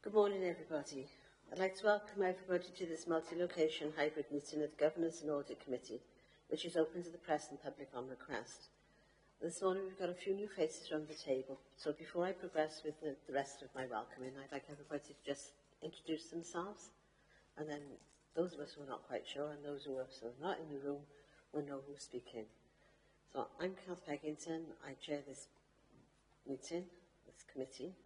Good morning, everybody. I'd like to welcome everybody to this multi-location hybrid meeting of the Governance and Audit Committee, which is open to the press and public on request. This morning we've got a few new faces around the table, so before I progress with the rest of my welcoming, I'd like everybody to just introduce themselves, and then those of us who are not quite sure and those who are also not in the room will know who's speaking. So I'm Kath Peggington. I chair this meeting, this committee.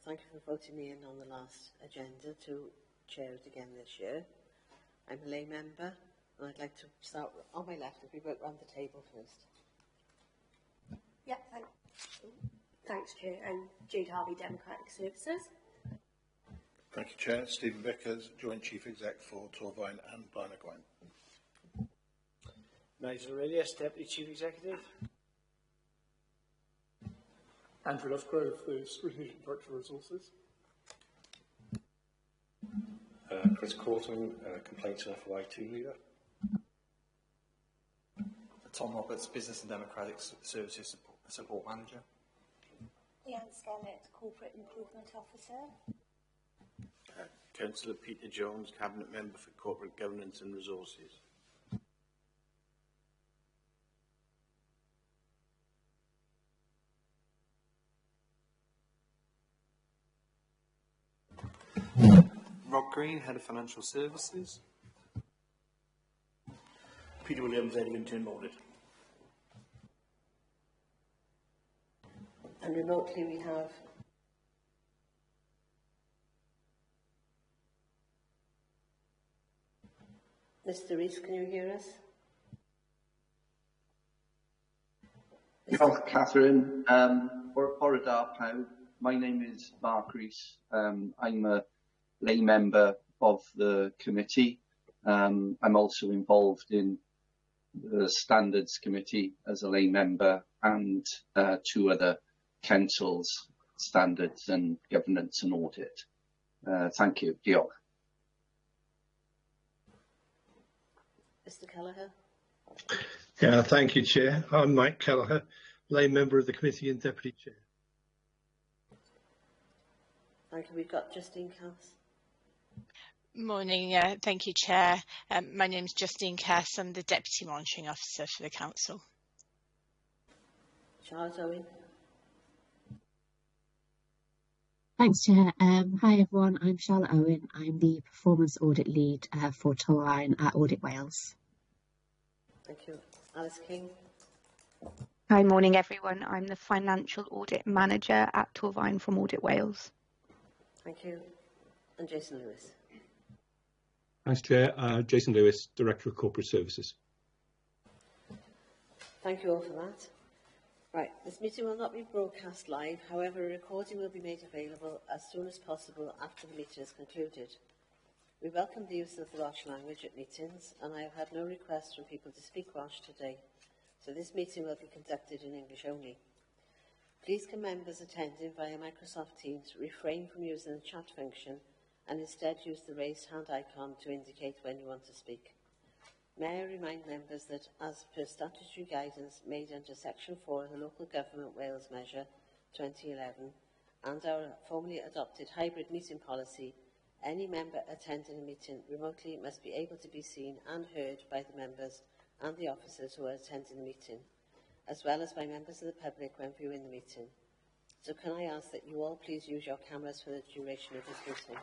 Thank you for voting me in on the last agenda to chair it again this year. I'm a lay member, and I'd like to start on my left if we work round the table first. Yeah, thanks, Chair. I'm Jade Harvey, Democratic Services. Thank you, Chair. Stephen Vickers, Joint Chief Exec for Torvine and Blaenau. Nigel Aurelius, Deputy Chief Executive. Andrew Lovegrove, the Strategic Director of Resources. Chris Corton, Complaints and FOI Team Leader. Tom Roberts, Business and Democratic Services Support Manager. Leanne Scarlett, Corporate Improvement Officer. Councillor Peter Jones, Cabinet Member for Corporate Governance and Resources. Rob Green, Head of Financial Services. Peter Williams, Head of Internal Audit. And remotely we have Mr. Rees, can you hear us? Diolch, Catherine. Bore da pawb. My name is Mark Rees. I'm a lay member of the committee. I'm also involved in the Standards Committee as a lay member and two other councils, Standards and Governance and Audit. Thank you. Diolch. Mr. Kelleher. Yeah, thank you, Chair. I'm Mike Kelleher, lay member of the committee and Deputy Chair. Thank you. We've got Justine Cass. Morning. Thank you, Chair. My name is Justine Cass. I'm the Deputy Monitoring Officer for the Council. Charlotte Owen. Thanks, Chair. Hi, everyone. I'm Charlotte Owen. I'm the Performance Audit Lead for Torvine at Audit Wales. Thank you. Alice King. Hi, morning, everyone. I'm the Financial Audit Manager at Torvine from Audit Wales. Thank you. And Jason Lewis. Thanks, Chair. Jason Lewis, Director of Corporate Services. Thank you all for that. Right, this meeting will not be broadcast live. However, a recording will be made available as soon as possible after the meeting is concluded. We welcome the use of the Welsh language at meetings, and I have had no requests from people to speak Welsh today, so this meeting will be conducted in English only. Please can members attending via Microsoft Teams refrain from using the chat function and instead use the raised hand icon to indicate when you want to speak. May I remind members that, as per statutory guidance made under Section 4 of the Local Government Wales Measure 2011 and our formally adopted hybrid meeting policy, any member attending a meeting remotely must be able to be seen and heard by the members and the officers who are attending the meeting, as well as by members of the public when viewing the meeting. So can I ask that you all please use your cameras for the duration of this meeting?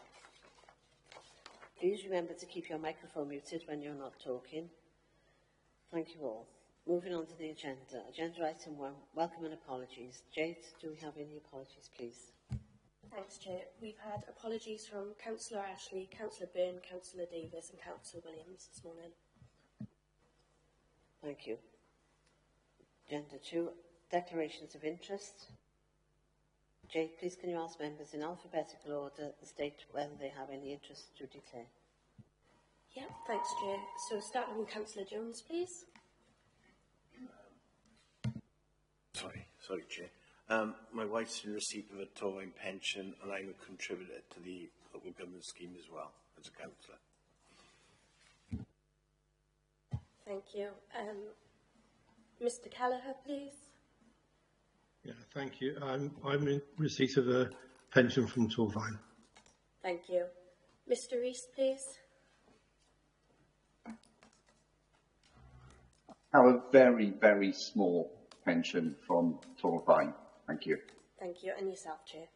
Please remember to keep your microphone muted when you're not talking. Thank you all. Moving on to the agenda. Agenda item 1, welcome and apologies. Jade, do we have any apologies, please? Thanks, Chair. We've had apologies from Councillor Ashley, Councillor Byrne, Councillor Davis and Councillor Williams this morning. Thank you. Agenda 2, declarations of interest. Jade, please can you ask members in alphabetical order state whether they have any interest to declare? Yeah, thanks, Chair. So starting with Councillor Jones, please. Sorry, Chair. My wife's in receipt of a Torvine pension and I'm a contributor to the local government scheme as well as a councillor. Thank you. Mr. Kelleher, please. Yeah, thank you. I'm in receipt of a pension from Torvine. Thank you. Mr. Rees, please. Have a very, very small pension from Torvine. Thank you. Thank you. And yourself, Chair.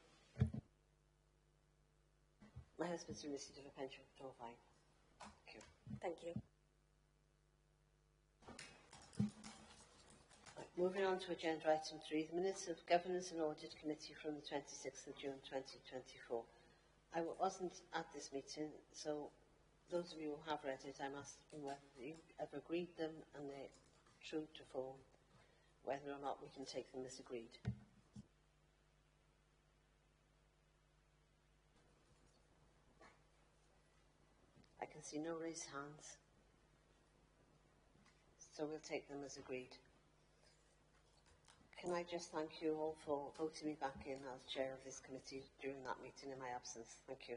My husband's receipt of a pension from Torvine. Thank you. Thank you. Right, moving on to agenda item 3, the minutes of Governance and Audit Committee from the 26th of June 2024. I wasn't at this meeting, so those of you who have read it, I'm asking whether you have agreed them and they're true to form, whether or not we can take them as agreed. I can see no raised hands, so we'll take them as agreed. Can I just thank you all for voting me back in as chair of this committee during that meeting in my absence. Thank you.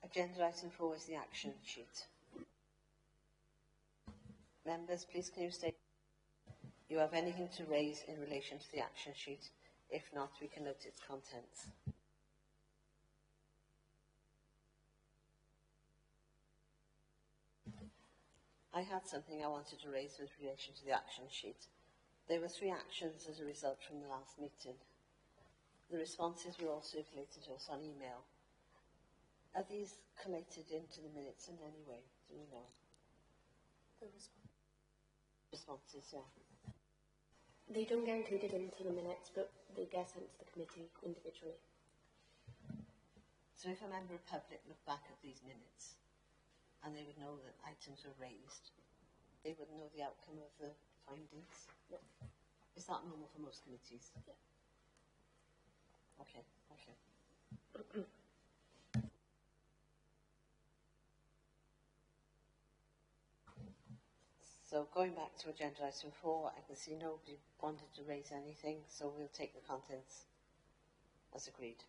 Agenda item 4 is the action sheet. Members, please can you state if you have anything to raise in relation to the action sheet? If not, we can note its contents. I had something I wanted to raise in relation to the action sheet. There were 3 actions as a result from the last meeting. The responses were all circulated to us on email. Are these collated into the minutes in any way? Do we know? The responses, yeah. They don't get included into the minutes, but they get sent to the committee individually. So if a member of the public looked back at these minutes and they would know that items were raised, they would know the outcome of the findings? Yeah. Is that normal for most committees? Yeah. Okay, thank you. So going back to agenda item 4, I can see nobody wanted to raise anything, so we'll take the contents as agreed.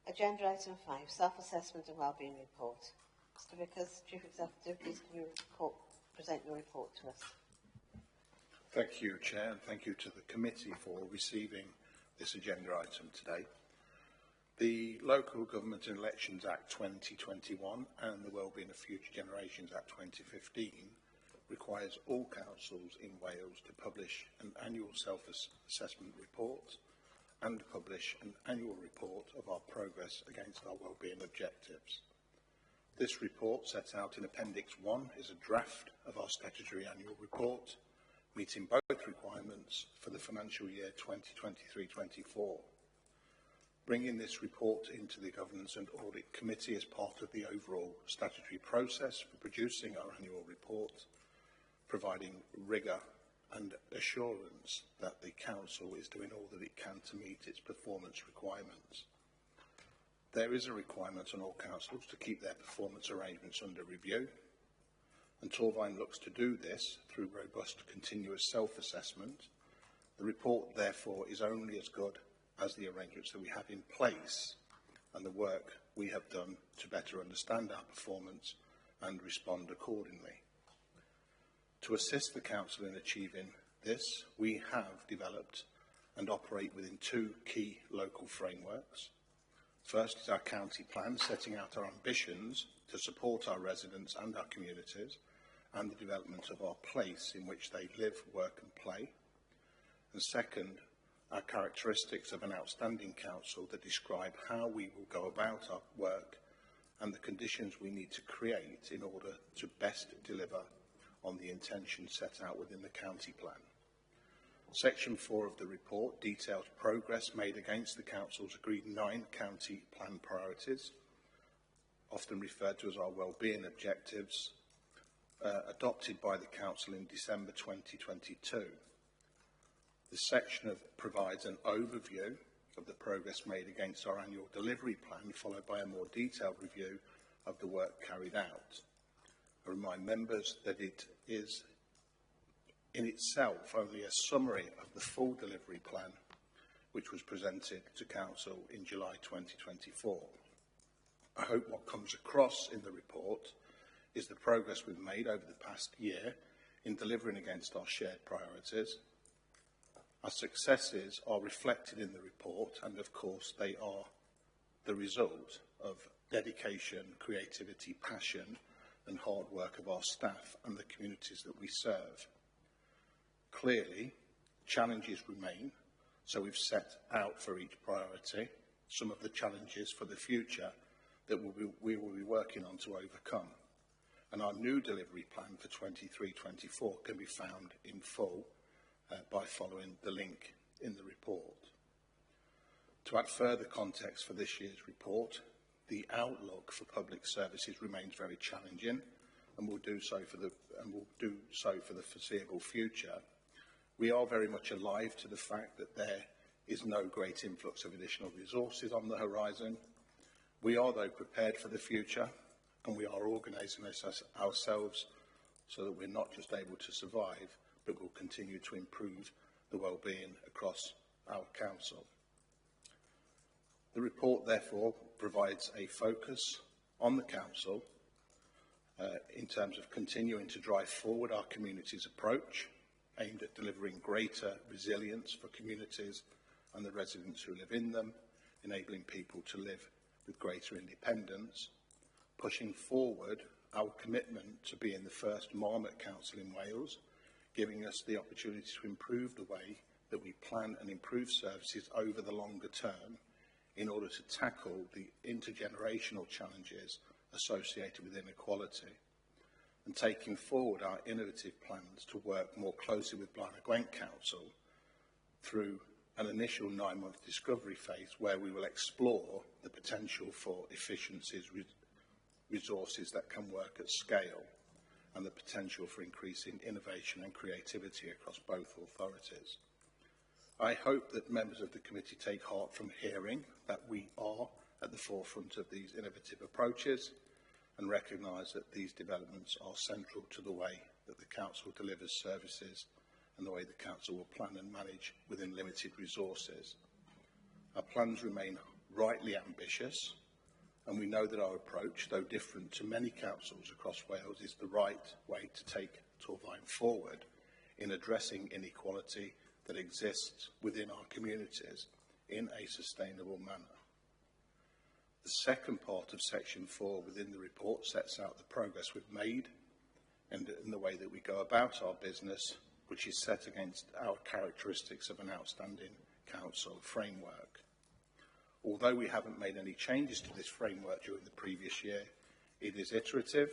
Agenda item 5, self-assessment and wellbeing report. Mr. Vickers, Chief Executive, please can you present your report to us. Thank you, Chair, and thank you to the committee for receiving this agenda item today. The Local Government and Elections Act 2021 and the Wellbeing of Future Generations Act 2015 requires all councils in Wales to publish an annual self-assessment report and publish an annual report of our progress against our wellbeing objectives. This report, set out in Appendix 1, is a draft of our statutory annual report, meeting both requirements for the financial year 2023-24. Bringing this report into the Governance and Audit Committee as part of the overall statutory process for producing our annual report, providing rigour and assurance that the Council is doing all that it can to meet its performance requirements. There is a requirement on all councils to keep their performance arrangements under review, and Torvine looks to do this through robust continuous self-assessment. The report, therefore, is only as good as the arrangements that we have in place and the work we have done to better understand our performance and respond accordingly. To assist the Council in achieving this, we have developed and operate within 2 key local frameworks. First is our county plan, setting out our ambitions to support our residents and our communities and the development of our place in which they live, work and play. And second, our characteristics of an outstanding council that describe how we will go about our work and the conditions we need to create in order to best deliver on the intentions set out within the county plan. Section 4 of the report details progress made against the Council's agreed 9 county plan priorities, often referred to as our wellbeing objectives, adopted by the Council in December 2022. This section provides an overview of the progress made against our annual delivery plan, followed by a more detailed review of the work carried out. I remind members that it is in itself only a summary of the full delivery plan, which was presented to Council in July 2024. I hope what comes across in the report is the progress we've made over the past year in delivering against our shared priorities. Our successes are reflected in the report, and of course they are the result of dedication, creativity, passion and hard work of our staff and the communities that we serve. Clearly, challenges remain, so we've set out for each priority some of the challenges for the future that we will be working on to overcome. And our new delivery plan for 23-24 can be found in full by following the link in the report. To add further context for this year's report, the outlook for public services remains very challenging and will do so for the foreseeable future. We are very much alive to the fact that there is no great influx of additional resources on the horizon. We are, though, prepared for the future, and we are organising ourselves so that we're not just able to survive, but will continue to improve the well-being across our council. The report, therefore, provides a focus on the council in terms of continuing to drive forward our community's approach, aimed at delivering greater resilience for communities and the residents who live in them, enabling people to live with greater independence, pushing forward our commitment to being the first Marmot Council in Wales, giving us the opportunity to improve the way that we plan and improve services over the longer term in order to tackle the intergenerational challenges associated with inequality, and taking forward our innovative plans to work more closely with Blaenau Gwent Council through an initial 9-month discovery phase where we will explore the potential for efficiencies, resources that can work at scale, and the potential for increasing innovation and creativity across both authorities. I hope that members of the committee take heart from hearing that we are at the forefront of these innovative approaches and recognise that these developments are central to the way that the Council delivers services and the way the Council will plan and manage within limited resources. Our plans remain rightly ambitious, and we know that our approach, though different to many councils across Wales, is the right way to take Torfaen forward in addressing inequality that exists within our communities in a sustainable manner. The second part of section 4 within the report sets out the progress we've made and in the way that we go about our business, which is set against our characteristics of an outstanding council framework. Although we haven't made any changes to this framework during the previous year, it is iterative,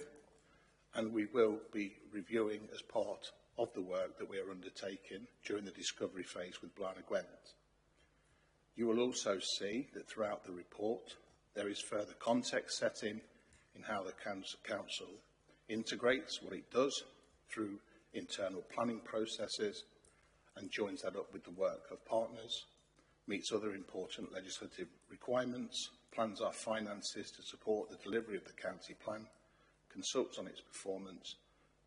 and we will be reviewing as part of the work that we are undertaking during the discovery phase with Blaenau Gwent. You will also see that throughout the report there is further context setting in how the council integrates what it does through internal planning processes and joins that up with the work of partners, meets other important legislative requirements, plans our finances to support the delivery of the county plan, consults on its performance,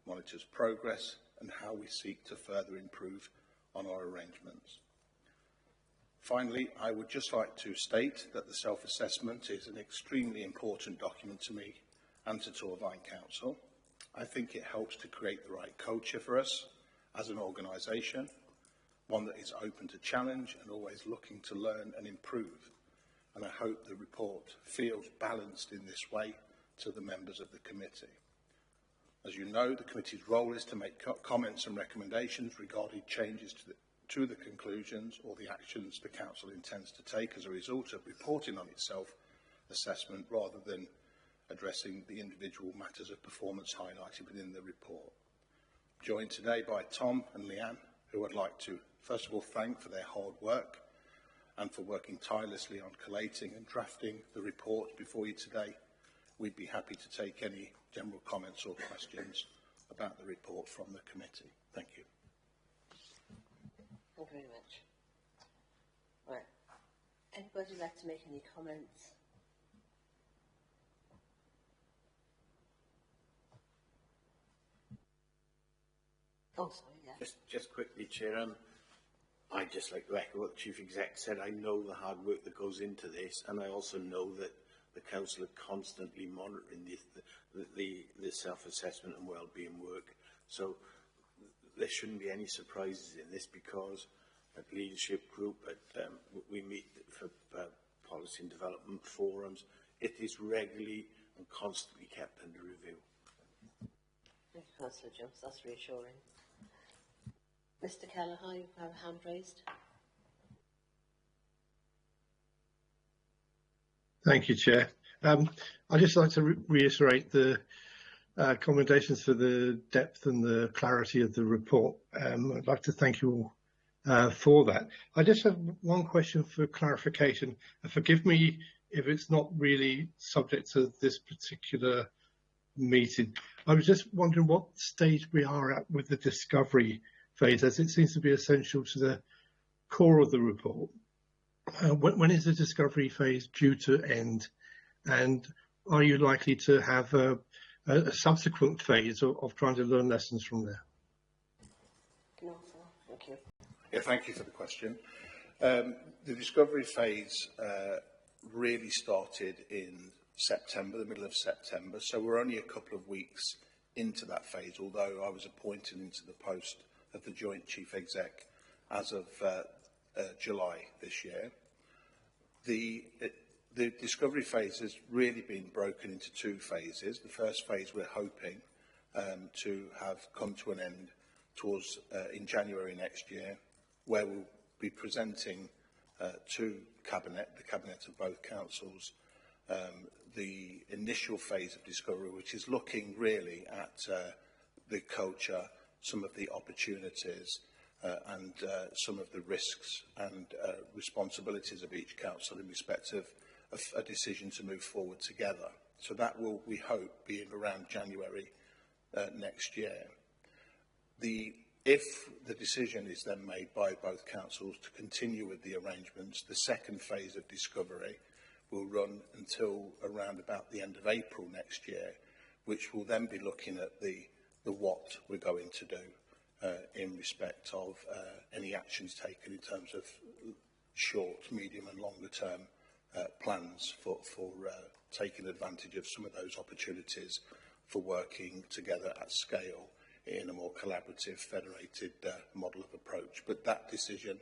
monitors progress and how we seek to further improve on our arrangements. Finally, I would just like to state that the self-assessment is an extremely important document to me and to Torfaen Council. I think it helps to create the right culture for us as an organisation, one that is open to challenge and always looking to learn and improve. And I hope the report feels balanced in this way to the members of the committee. As you know, the committee's role is to make comments and recommendations regarding changes to the conclusions or the actions the council intends to take as a result of reporting on its self-assessment rather than addressing the individual matters of performance highlighted within the report. Joined today by Tom and Leanne, who I'd like to first of all thank for their hard work and for working tirelessly on collating and drafting the report before you today. We'd be happy to take any general comments or questions about the report from the committee. Thank you. Thank you very much. Right. Anybody like to make any comments? Oh, sorry, yeah. Just quickly, Chair, I'd just like to echo what the Chief Exec said. I know the hard work that goes into this, and I also know that the Council are constantly monitoring the self-assessment and wellbeing work. So there shouldn't be any surprises in this, because at leadership group, we meet for policy and development forums. It is regularly and constantly kept under review. Thank you, Councillor Jones. That's reassuring. Mr. Kelleher, you have a hand raised. Thank you, Chair. I'd just like to reiterate the commendations for the depth and the clarity of the report. I'd like to thank you all for that. I just have one question for clarification. Forgive me if it's not really subject to this particular meeting. I was just wondering what stage we are at with the discovery phase, as it seems to be essential to the core of the report. When is the discovery phase due to end, and are you likely to have a subsequent phase of trying to learn lessons from there? Thank you. Yeah, thank you for the question. The discovery phase really started in September, the middle of September, so we're only a couple of weeks into that phase, although I was appointed into the post of the Joint Chief Exec as of July this year. The discovery phase has really been broken into two phases. The first phase we're hoping to have come to an end towards in January next year, where we'll be presenting to Cabinet, the Cabinet of both councils, the initial phase of discovery, which is looking really at the culture, some of the opportunities, and some of the risks and responsibilities of each council in respect of a decision to move forward together. So that will, we hope, be in around January next year. If the decision is then made by both councils to continue with the arrangements, the second phase of discovery will run until around about the end of April next year, which will then be looking at the what we're going to do in respect of any actions taken in terms of short, medium and longer term plans for taking advantage of some of those opportunities for working together at scale in a more collaborative, federated model of approach. But that decision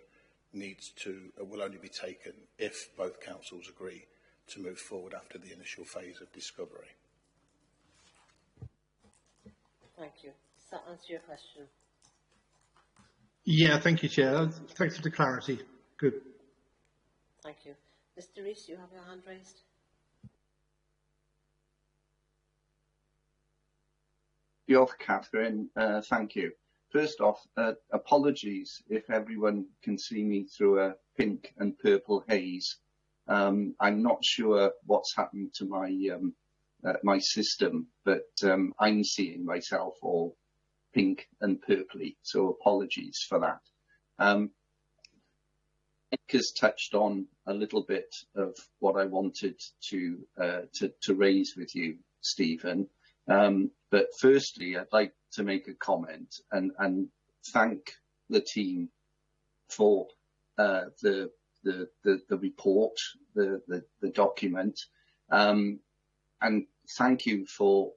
will only be taken if both councils agree to move forward after the initial phase of discovery. Thank you. Does that answer your question? Yeah, thank you, Chair. Thanks for the clarity. Good. Thank you. Mr. Rees, you have your hand raised. Diolch, Catherine. Thank you. First off, apologies if everyone can see me through a pink and purple haze. I'm not sure what's happened to my my system, but I'm seeing myself all pink and purpley, so apologies for that. Nick has touched on a little bit of what I wanted to raise with you, Stephen. But firstly, I'd like to make a comment and thank the team for the report, the document, and thank you for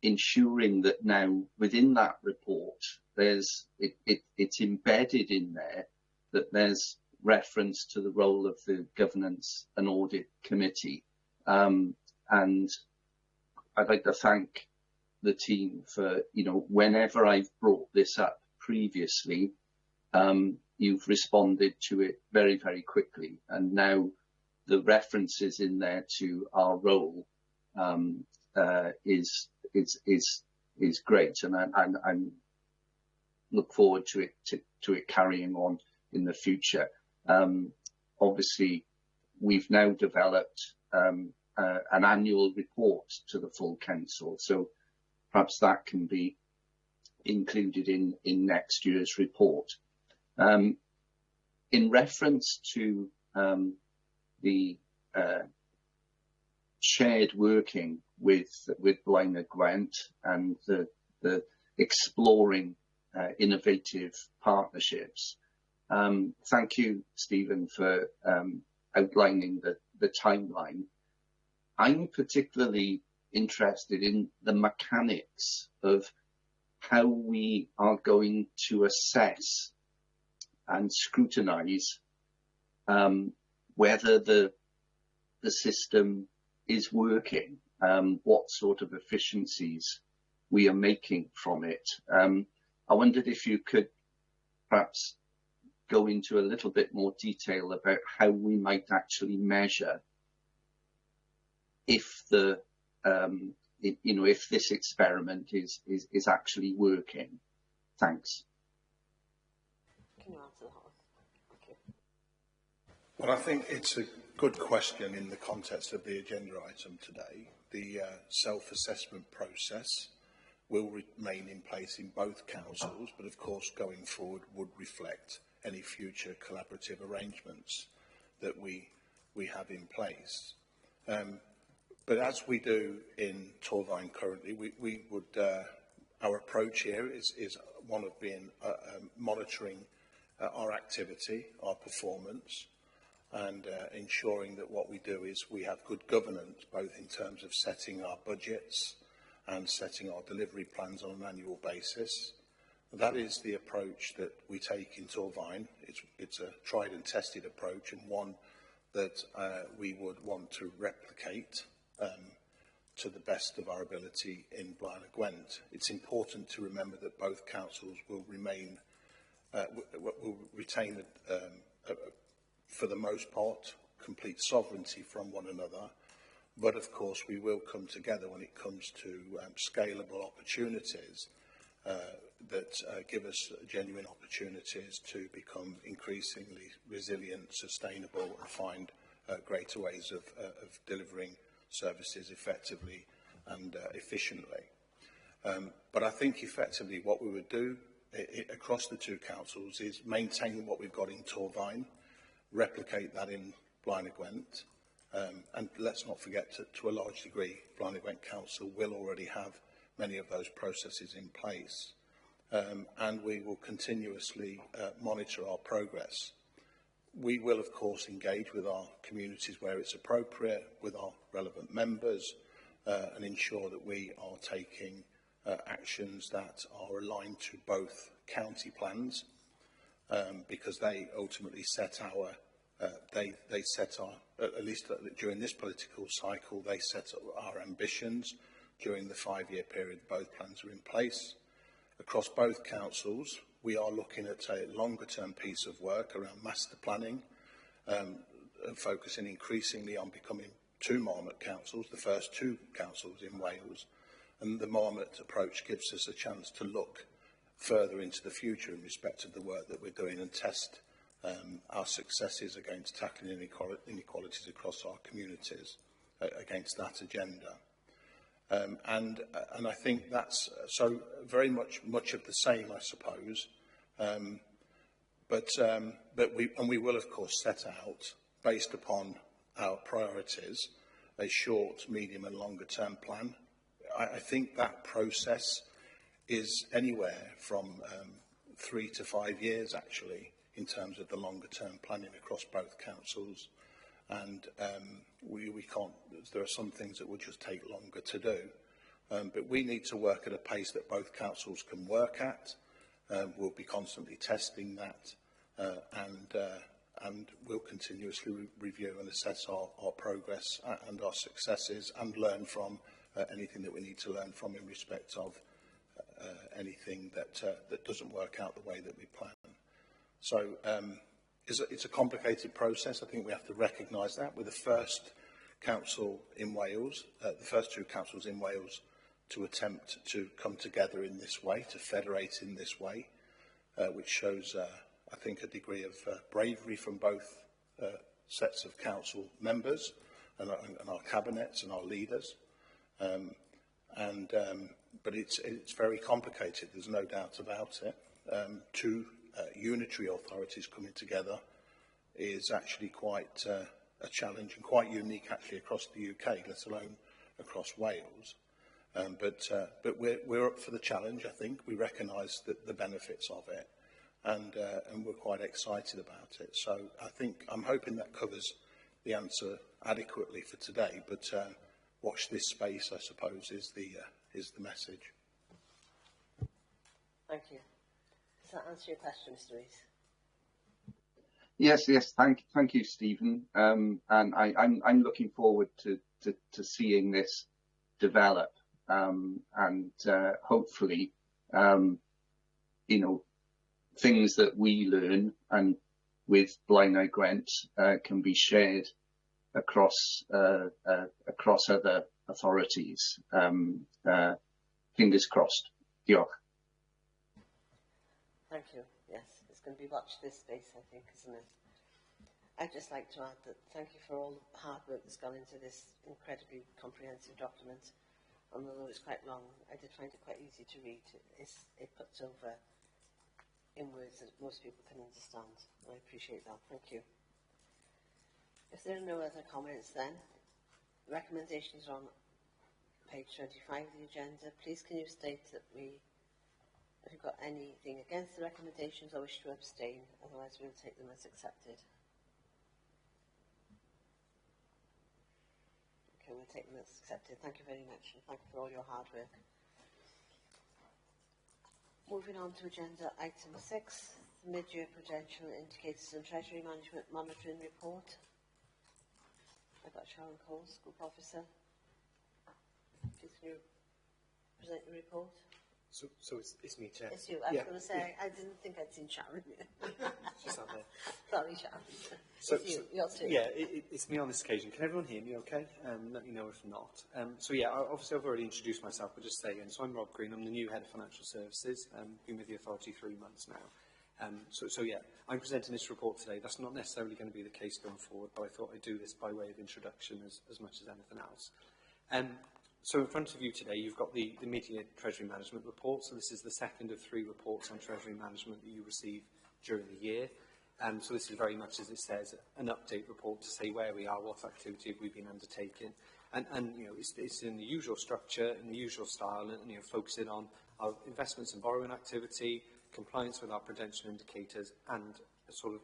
ensuring that now within that report it's embedded in there that there's reference to the role of the Governance and Audit Committee, and I'd like to thank the team for, whenever I've brought this up previously, you've responded to it very, very quickly. And now the references in there to our role is great. And I look forward to it carrying on in the future. Obviously, we've now developed an annual report to the full council, so perhaps that can be included in next year's report. In reference to the shared working with Blaenau Gwent and the exploring innovative partnerships, thank you, Stephen, for outlining the timeline. I'm particularly interested in the mechanics of how we are going to assess and scrutinise whether the system is working, what sort of efficiencies we are making from it. I wondered if you could perhaps go into a little bit more detail about how we might actually measure if the if this experiment is actually working. Thanks. Can you answer that one? Thank you. Well, I think it's a good question in the context of the agenda item today. The self-assessment process will remain in place in both councils, but of course going forward would reflect any future collaborative arrangements that we have in place. But as we do in Torvine currently, we would, our approach here is one of being monitoring our activity, our performance, and ensuring that what we do is we have good governance, both in terms of setting our budgets and setting our delivery plans on an annual basis. That is the approach that we take in Torvine. It's a tried and tested approach, and one that we would want to replicate to the best of our ability in Blaen y Gwent. It's important to remember that both councils will retain, for the most part, complete sovereignty from one another. But of course, we will come together when it comes to scalable opportunities that give us genuine opportunities to become increasingly resilient, sustainable, and find greater ways of delivering services effectively and efficiently. But I think effectively what we would do across the two councils is maintain what we've got in Torvine, replicate that in Blaen y Gwent, and let's not forget to a large degree Blaen y Gwent Council will already have many of those processes in place, and we will continuously monitor our progress. We will, of course, engage with our communities where it's appropriate, with our relevant members, and ensure that we are taking actions that are aligned to both county plans, because they ultimately set our, they set our, at least during this political cycle, they set our ambitions during the 5-year period both plans are in place. Across both councils, we are looking at a longer-term piece of work around master planning, and focusing increasingly on becoming 2 Marmot councils, the first 2 councils in Wales. And the Marmot approach gives us a chance to look further into the future in respect of the work that we're doing and test our successes against tackling inequalities across our communities against that agenda. And I think that's so very much of the same, I suppose. But we will, of course, set out, based upon our priorities, a short, medium and longer term plan. I think that process is anywhere from 3 to 5 years, actually, in terms of the longer term planning across both councils. And we can't, there are some things that will just take longer to do. But we need to work at a pace that both councils can work at. We'll be constantly testing that, and we'll continuously review and assess our progress and our successes, and learn from anything that we need to learn from in respect of anything that doesn't work out the way that we plan. So it's a complicated process. I think we have to recognise that. We're the first council in Wales, the first 2 councils in Wales to attempt to come together in this way, to federate in this way, which shows, I think, a degree of bravery from both sets of council members and our cabinets and our leaders. But it's very complicated, there's no doubt about it. 2 unitary authorities coming together is actually quite a challenge, and quite unique actually across the UK, let alone across Wales. But we're up for the challenge, I think. We recognise the benefits of it, and we're quite excited about it. So I'm hoping that covers the answer adequately for today, but watch this space, I suppose, is the message. Thank you. Does that answer your question, Mr. Rees? Yes, yes. Thank you, Stephen. And I'm looking forward to seeing this develop. And hopefully, you know, things that we learn and with Blind Eye Gwent can be shared across other authorities. Fingers crossed. Diolch. Thank you. Yes, it's going to be watch this space, I think, isn't it? I'd just like to add that thank you for all the hard work that's gone into this incredibly comprehensive document. And although it's quite long, I did find it quite easy to read. It puts over in words that most people can understand. And I appreciate that. Thank you. If there are no other comments then, recommendations are on page 25 of the agenda. Please can you state that if you've got anything against the recommendations or wish to abstain, otherwise we'll take them as accepted. Okay, we'll take them as accepted. Thank you very much, and thank you for all your hard work. Moving on to agenda item 6, the mid-year prudential indicators and treasury management monitoring report. I've got Sharon Cole, Group Officer. Please can you present the report? So it's me, Chair. It's you. I was going to say, I didn't think I'd seen Sharon. She's out there. Sorry, Sharon. It's you. You're too. Yeah, it's me on this occasion. Can everyone hear me okay? Let me know if not. So yeah, obviously I've already introduced myself, but just say again, so I'm Rob Green. I'm the new Head of Financial Services. Been with the authority 3 months now. So yeah, I'm presenting this report today. That's not necessarily going to be the case going forward, but I thought I'd do this by way of introduction as much as anything else. So in front of you today, you've got the mid-year Treasury Management Report. So this is the second of 3 reports on Treasury Management that you receive during the year. So this is very much, as it says, an update report to say where we are, what activity have we been undertaking. And you know, it's in the usual structure, in the usual style, and you know, focusing on our investments and borrowing activity, compliance with our prudential indicators, and a sort of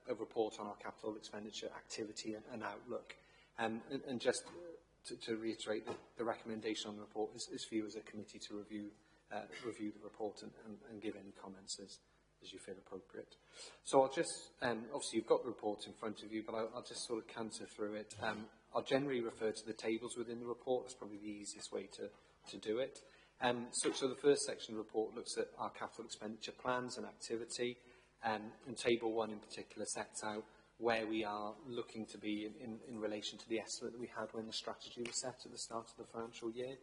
a report on our capital expenditure activity and outlook. And just to reiterate that the recommendation on the report is for you as a committee to review the report and give any comments as you feel appropriate. So I'll just, obviously you've got the report in front of you, but I'll just sort of canter through it. I'll generally refer to the tables within the report. That's probably the easiest way to do it. So the first section of the report looks at our capital expenditure plans and activity, and Table 1 in particular sets out where we are looking to be in relation to the estimate that we had when the strategy was set at the start of the financial year.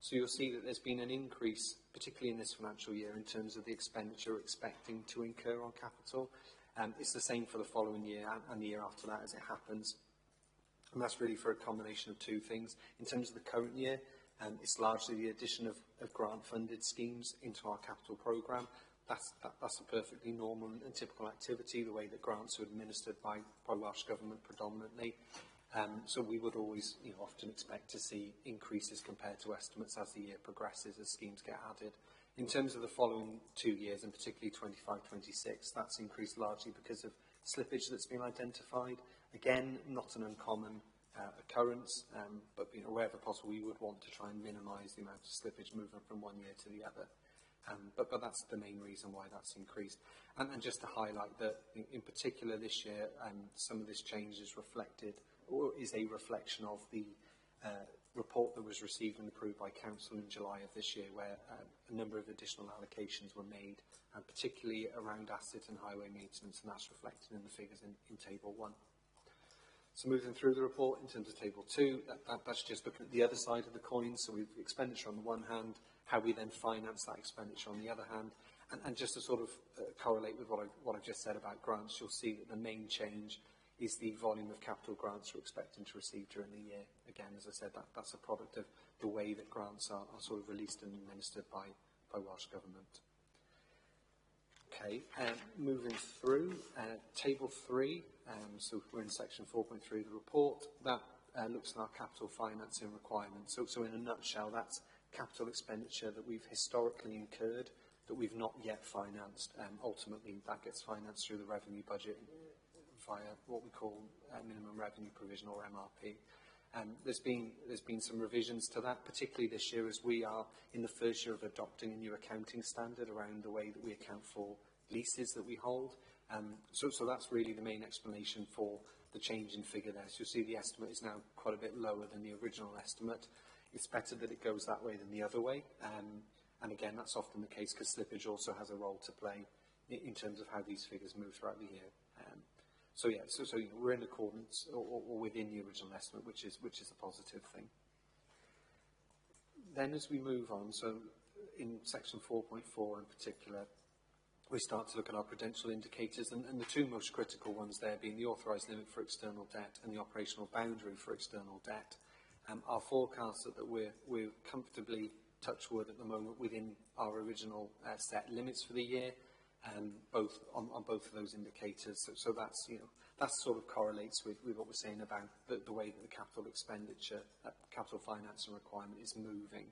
So you'll see that there's been an increase, particularly in this financial year, in terms of the expenditure we're expecting to incur on capital. It's the same for the following year and the year after that as it happens. And that's really for a combination of 2 things. In terms of the current year, it's largely the addition of grant-funded schemes into our capital programme. That's a perfectly normal and typical activity, the way that grants are administered by Welsh Government predominantly. So we would always, often expect to see increases compared to estimates as the year progresses, as schemes get added. In terms of the following 2 years, and particularly 25-26, that's increased largely because of slippage that's been identified. Again, not an uncommon occurrence, but wherever possible, we would want to try and minimise the amount of slippage moving from one year to the other. But that's the main reason why that's increased. And just to highlight that, in particular this year, some of this change is reflected, or is a reflection of the report that was received and approved by Council in July of this year, where a number of additional allocations were made, and particularly around asset and highway maintenance, and that's reflected in the figures in Table 1. So moving through the report, in terms of Table 2, that's just looking at the other side of the coin. So we've expenditure on the one hand, how we then finance that expenditure on the other hand. And just to sort of correlate with what I've just said about grants, you'll see that the main change is the volume of capital grants we're expecting to receive during the year. Again, as I said, that's a product of the way that grants are sort of released and administered by Welsh Government. Okay, moving through, Table 3, so we're in section 4.3 of the report. That looks at our capital financing requirements. So in a nutshell, that's capital expenditure that we've historically incurred that we've not yet financed. Ultimately, that gets financed through the revenue budget via what we call minimum revenue provision, or MRP. There's been some revisions to that, particularly this year, as we are in the first year of adopting a new accounting standard around the way that we account for leases that we hold. So that's really the main explanation for the change in figure there. So you'll see the estimate is now quite a bit lower than the original estimate. It's better that it goes that way than the other way. And again, that's often the case because slippage also has a role to play in terms of how these figures move throughout the year. So we're in accordance or within the original estimate, which is a positive thing. Then as we move on, so in section 4.4 in particular, we start to look at our prudential indicators, and the two most critical ones there being the authorised limit for external debt and the operational boundary for external debt. Our forecasts are that we're comfortably, touch wood, at the moment within our original set limits for the year, both on both of those indicators. So that's, that sort of correlates with what we're saying about the way that the capital expenditure, capital financing requirement is moving.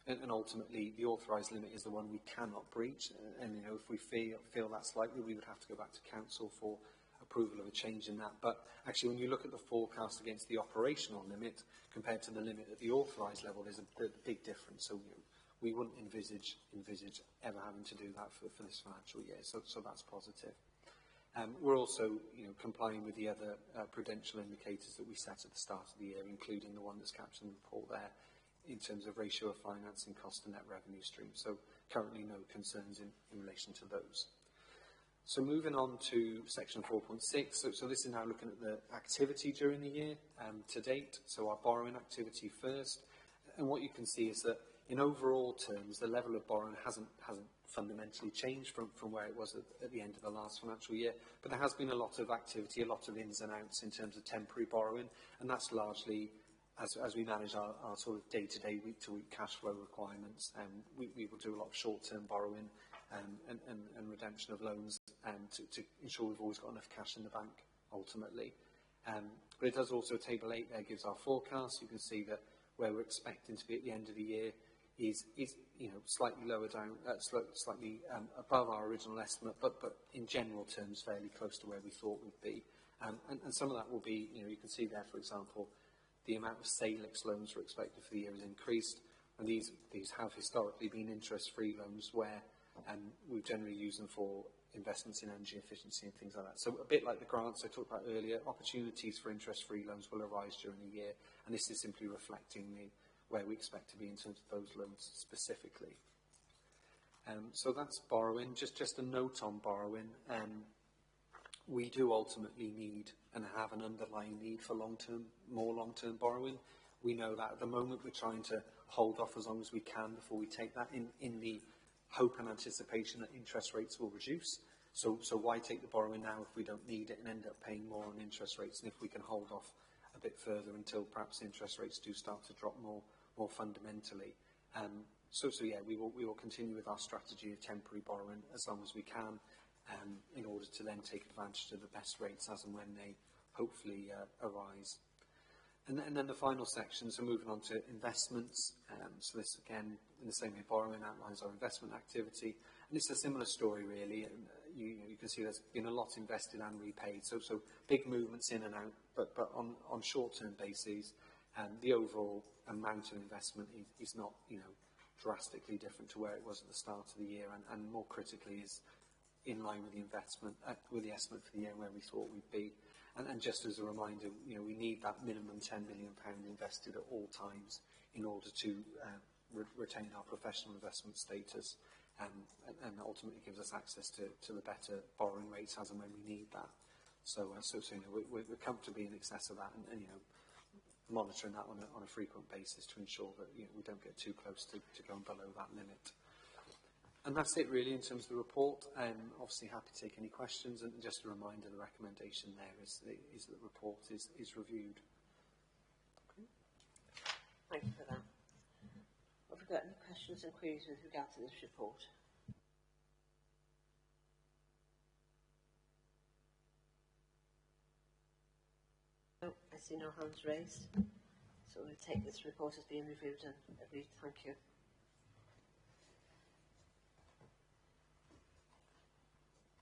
And ultimately, the authorised limit is the one we cannot breach. And if we feel that's likely, we would have to go back to council for approval of a change in that. But actually, when you look at the forecast against the operational limit compared to the limit at the authorised level, there's a big difference. So we wouldn't envisage ever having to do that for this financial year. So that's positive. We're also complying with the other prudential indicators that we set at the start of the year, including the one that's captured in the report there, in terms of ratio of financing cost and net revenue stream. So currently no concerns in relation to those. So moving on to section 4.6. So this is now looking at the activity during the year to date. So our borrowing activity first. And what you can see is that in overall terms, the level of borrowing hasn't fundamentally changed from where it was at the end of the last financial year. But there has been a lot of activity, a lot of ins and outs in terms of temporary borrowing. And that's largely as we manage our sort of day-to-day, week-to-week cash flow requirements, we will do a lot of short-term borrowing and redemption of loans to ensure we've always got enough cash in the bank, ultimately. But it does also, table 8 there gives our forecast. You can see that where we're expecting to be at the end of the year is slightly lower down, slightly above our original estimate, but in general terms fairly close to where we thought we'd be. And some of that will be, you can see there, for example, the amount of Salix loans we're expected for the year has increased, and these have historically been interest-free loans where we've generally used them for investments in energy efficiency and things like that. So a bit like the grants I talked about earlier, opportunities for interest-free loans will arise during the year, and this is simply reflecting where we expect to be in terms of those loans specifically. So that's borrowing. Just a note on borrowing. We do ultimately need and have an underlying need for more long-term borrowing. We know that at the moment we're trying to hold off as long as we can before we take that in the hope and anticipation that interest rates will reduce. So why take the borrowing now if we don't need it and end up paying more on interest rates, and if we can hold off a bit further until perhaps interest rates do start to drop more fundamentally. So yeah, we will continue with our strategy of temporary borrowing as long as we can, in order to then take advantage of the best rates as and when they hopefully arise. And then the final section, so moving on to investments. So this, again, in the same way borrowing outlines our investment activity. And it's a similar story, really. And you can see there's been a lot invested and repaid. So big movements in and out, but on short-term bases, the overall amount of investment is not, drastically different to where it was at the start of the year, and more critically is in line with the estimate for the year where we thought we'd be. And just as a reminder, we need that minimum £10 million invested at all times in order to retain our professional investment status, and ultimately gives us access to the better borrowing rates as and when we need that. So we're comfortably in excess of that, and monitoring that on a frequent basis to ensure that we don't get too close to going below that limit. And that's it really in terms of the report. Obviously happy to take any questions, and just a reminder, the recommendation there is that the report is reviewed. Okay. Thank you for that. Have we got any questions and queries with regard to this report? No, I see no hands raised. So we'll take this report as being reviewed and agreed. Thank you.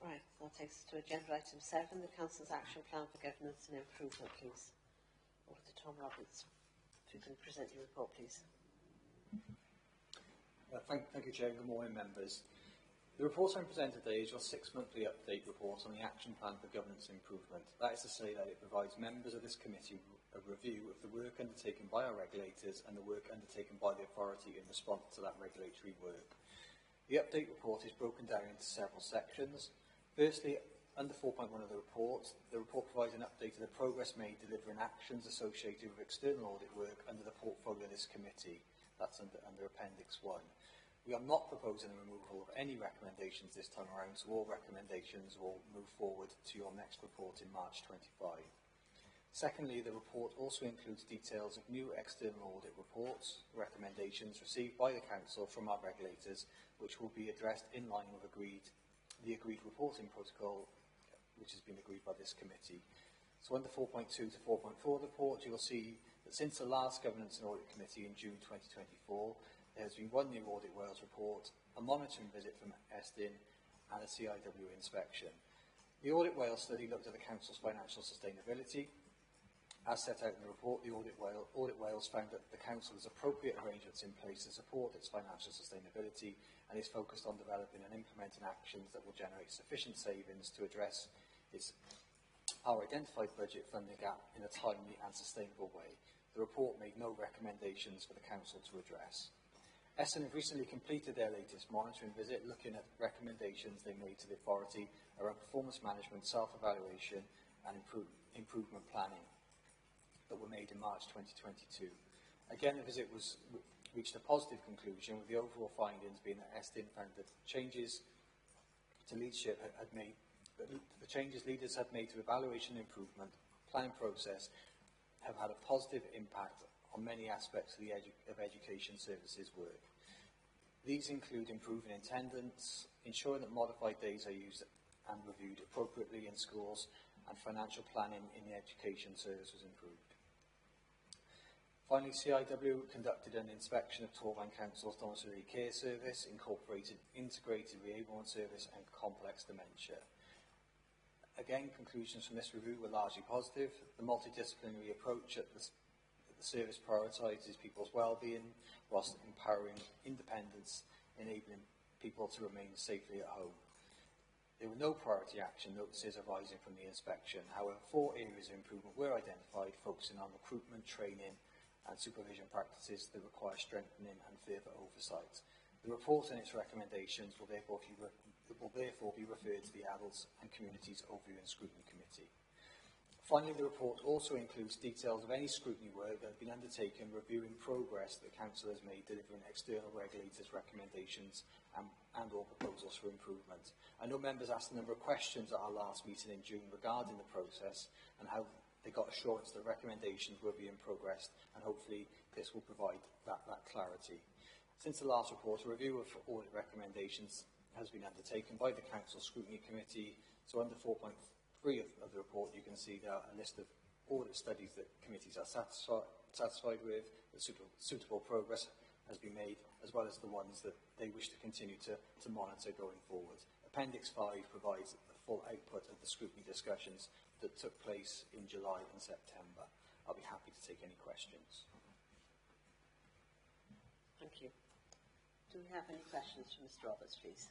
Right, that takes us to agenda item 7, the Council's Action Plan for Governance and Improvement, please. Over to Tom Roberts. If you can present your report, please. Thank you, Chair. Good morning, members. The report I'm presenting today is your 6-monthly update report on the Action Plan for Governance Improvement. That is to say that it provides members of this committee a review of the work undertaken by our regulators and the work undertaken by the authority in response to that regulatory work. The update report is broken down into several sections. Firstly, under 4.1 of the report provides an update of the progress made delivering actions associated with external audit work under the portfolio of this committee. That's under Appendix 1. We are not proposing the removal of any recommendations this time around, so all recommendations will move forward to your next report in March 25. Secondly, the report also includes details of new external audit reports, recommendations received by the Council from our regulators, which will be addressed in line with the agreed reporting protocol, which has been agreed by this committee. So under 4.2 to 4.4 of the report, you will see that since the last Governance and Audit Committee in June 2024, there has been one new Audit Wales report, a monitoring visit from Estin, and a CIW inspection. The Audit Wales study looked at the Council's financial sustainability. As set out in the report, the Audit Wales found that the Council has appropriate arrangements in place to support its financial sustainability and is focused on developing and implementing actions that will generate sufficient savings to address our identified budget funding gap in a timely and sustainable way. The report made no recommendations for the Council to address. Essen have recently completed their latest monitoring visit, looking at recommendations they made to the authority around performance management, self-evaluation and improvement planning that were made in March 2022. Again, the visit reached a positive conclusion, with the overall findings being that Estin found that changes to leadership the changes leaders had made to evaluation and improvement planning process have had a positive impact on many aspects of education services work. These include improving attendance, ensuring that modified days are used and reviewed appropriately in schools, and financial planning in the education service was improved. Finally, CIW conducted an inspection of Torvine Council's domiciliary care service, incorporated integrated reablement service and complex dementia. Again, conclusions from this review were largely positive. The multidisciplinary approach at the service prioritises people's well-being whilst empowering independence, enabling people to remain safely at home. There were no priority action notices arising from the inspection. However, 4 areas of improvement were identified, focusing on recruitment, training and supervision practices that require strengthening and further oversight. The report and its recommendations will therefore be referred to the Adults and Communities Overview and Scrutiny Committee. Finally, the report also includes details of any scrutiny work that has been undertaken reviewing progress that the Council has made delivering external regulators' recommendations and or proposals for improvement. I know members asked a number of questions at our last meeting in June regarding the process and how they got assurance that recommendations were being progressed, and hopefully this will provide that clarity. Since the last report, a review of audit recommendations has been undertaken by the Council Scrutiny Committee. So under 4.3 of the report, you can see there a list of audit studies that committees are satisfied with, that suitable progress has been made, as well as the ones that they wish to continue to monitor going forward. Appendix 5 provides a full output of the scrutiny discussions that took place in July and September. I'll be happy to take any questions. Thank you. Do we have any questions from Mr. Roberts, please?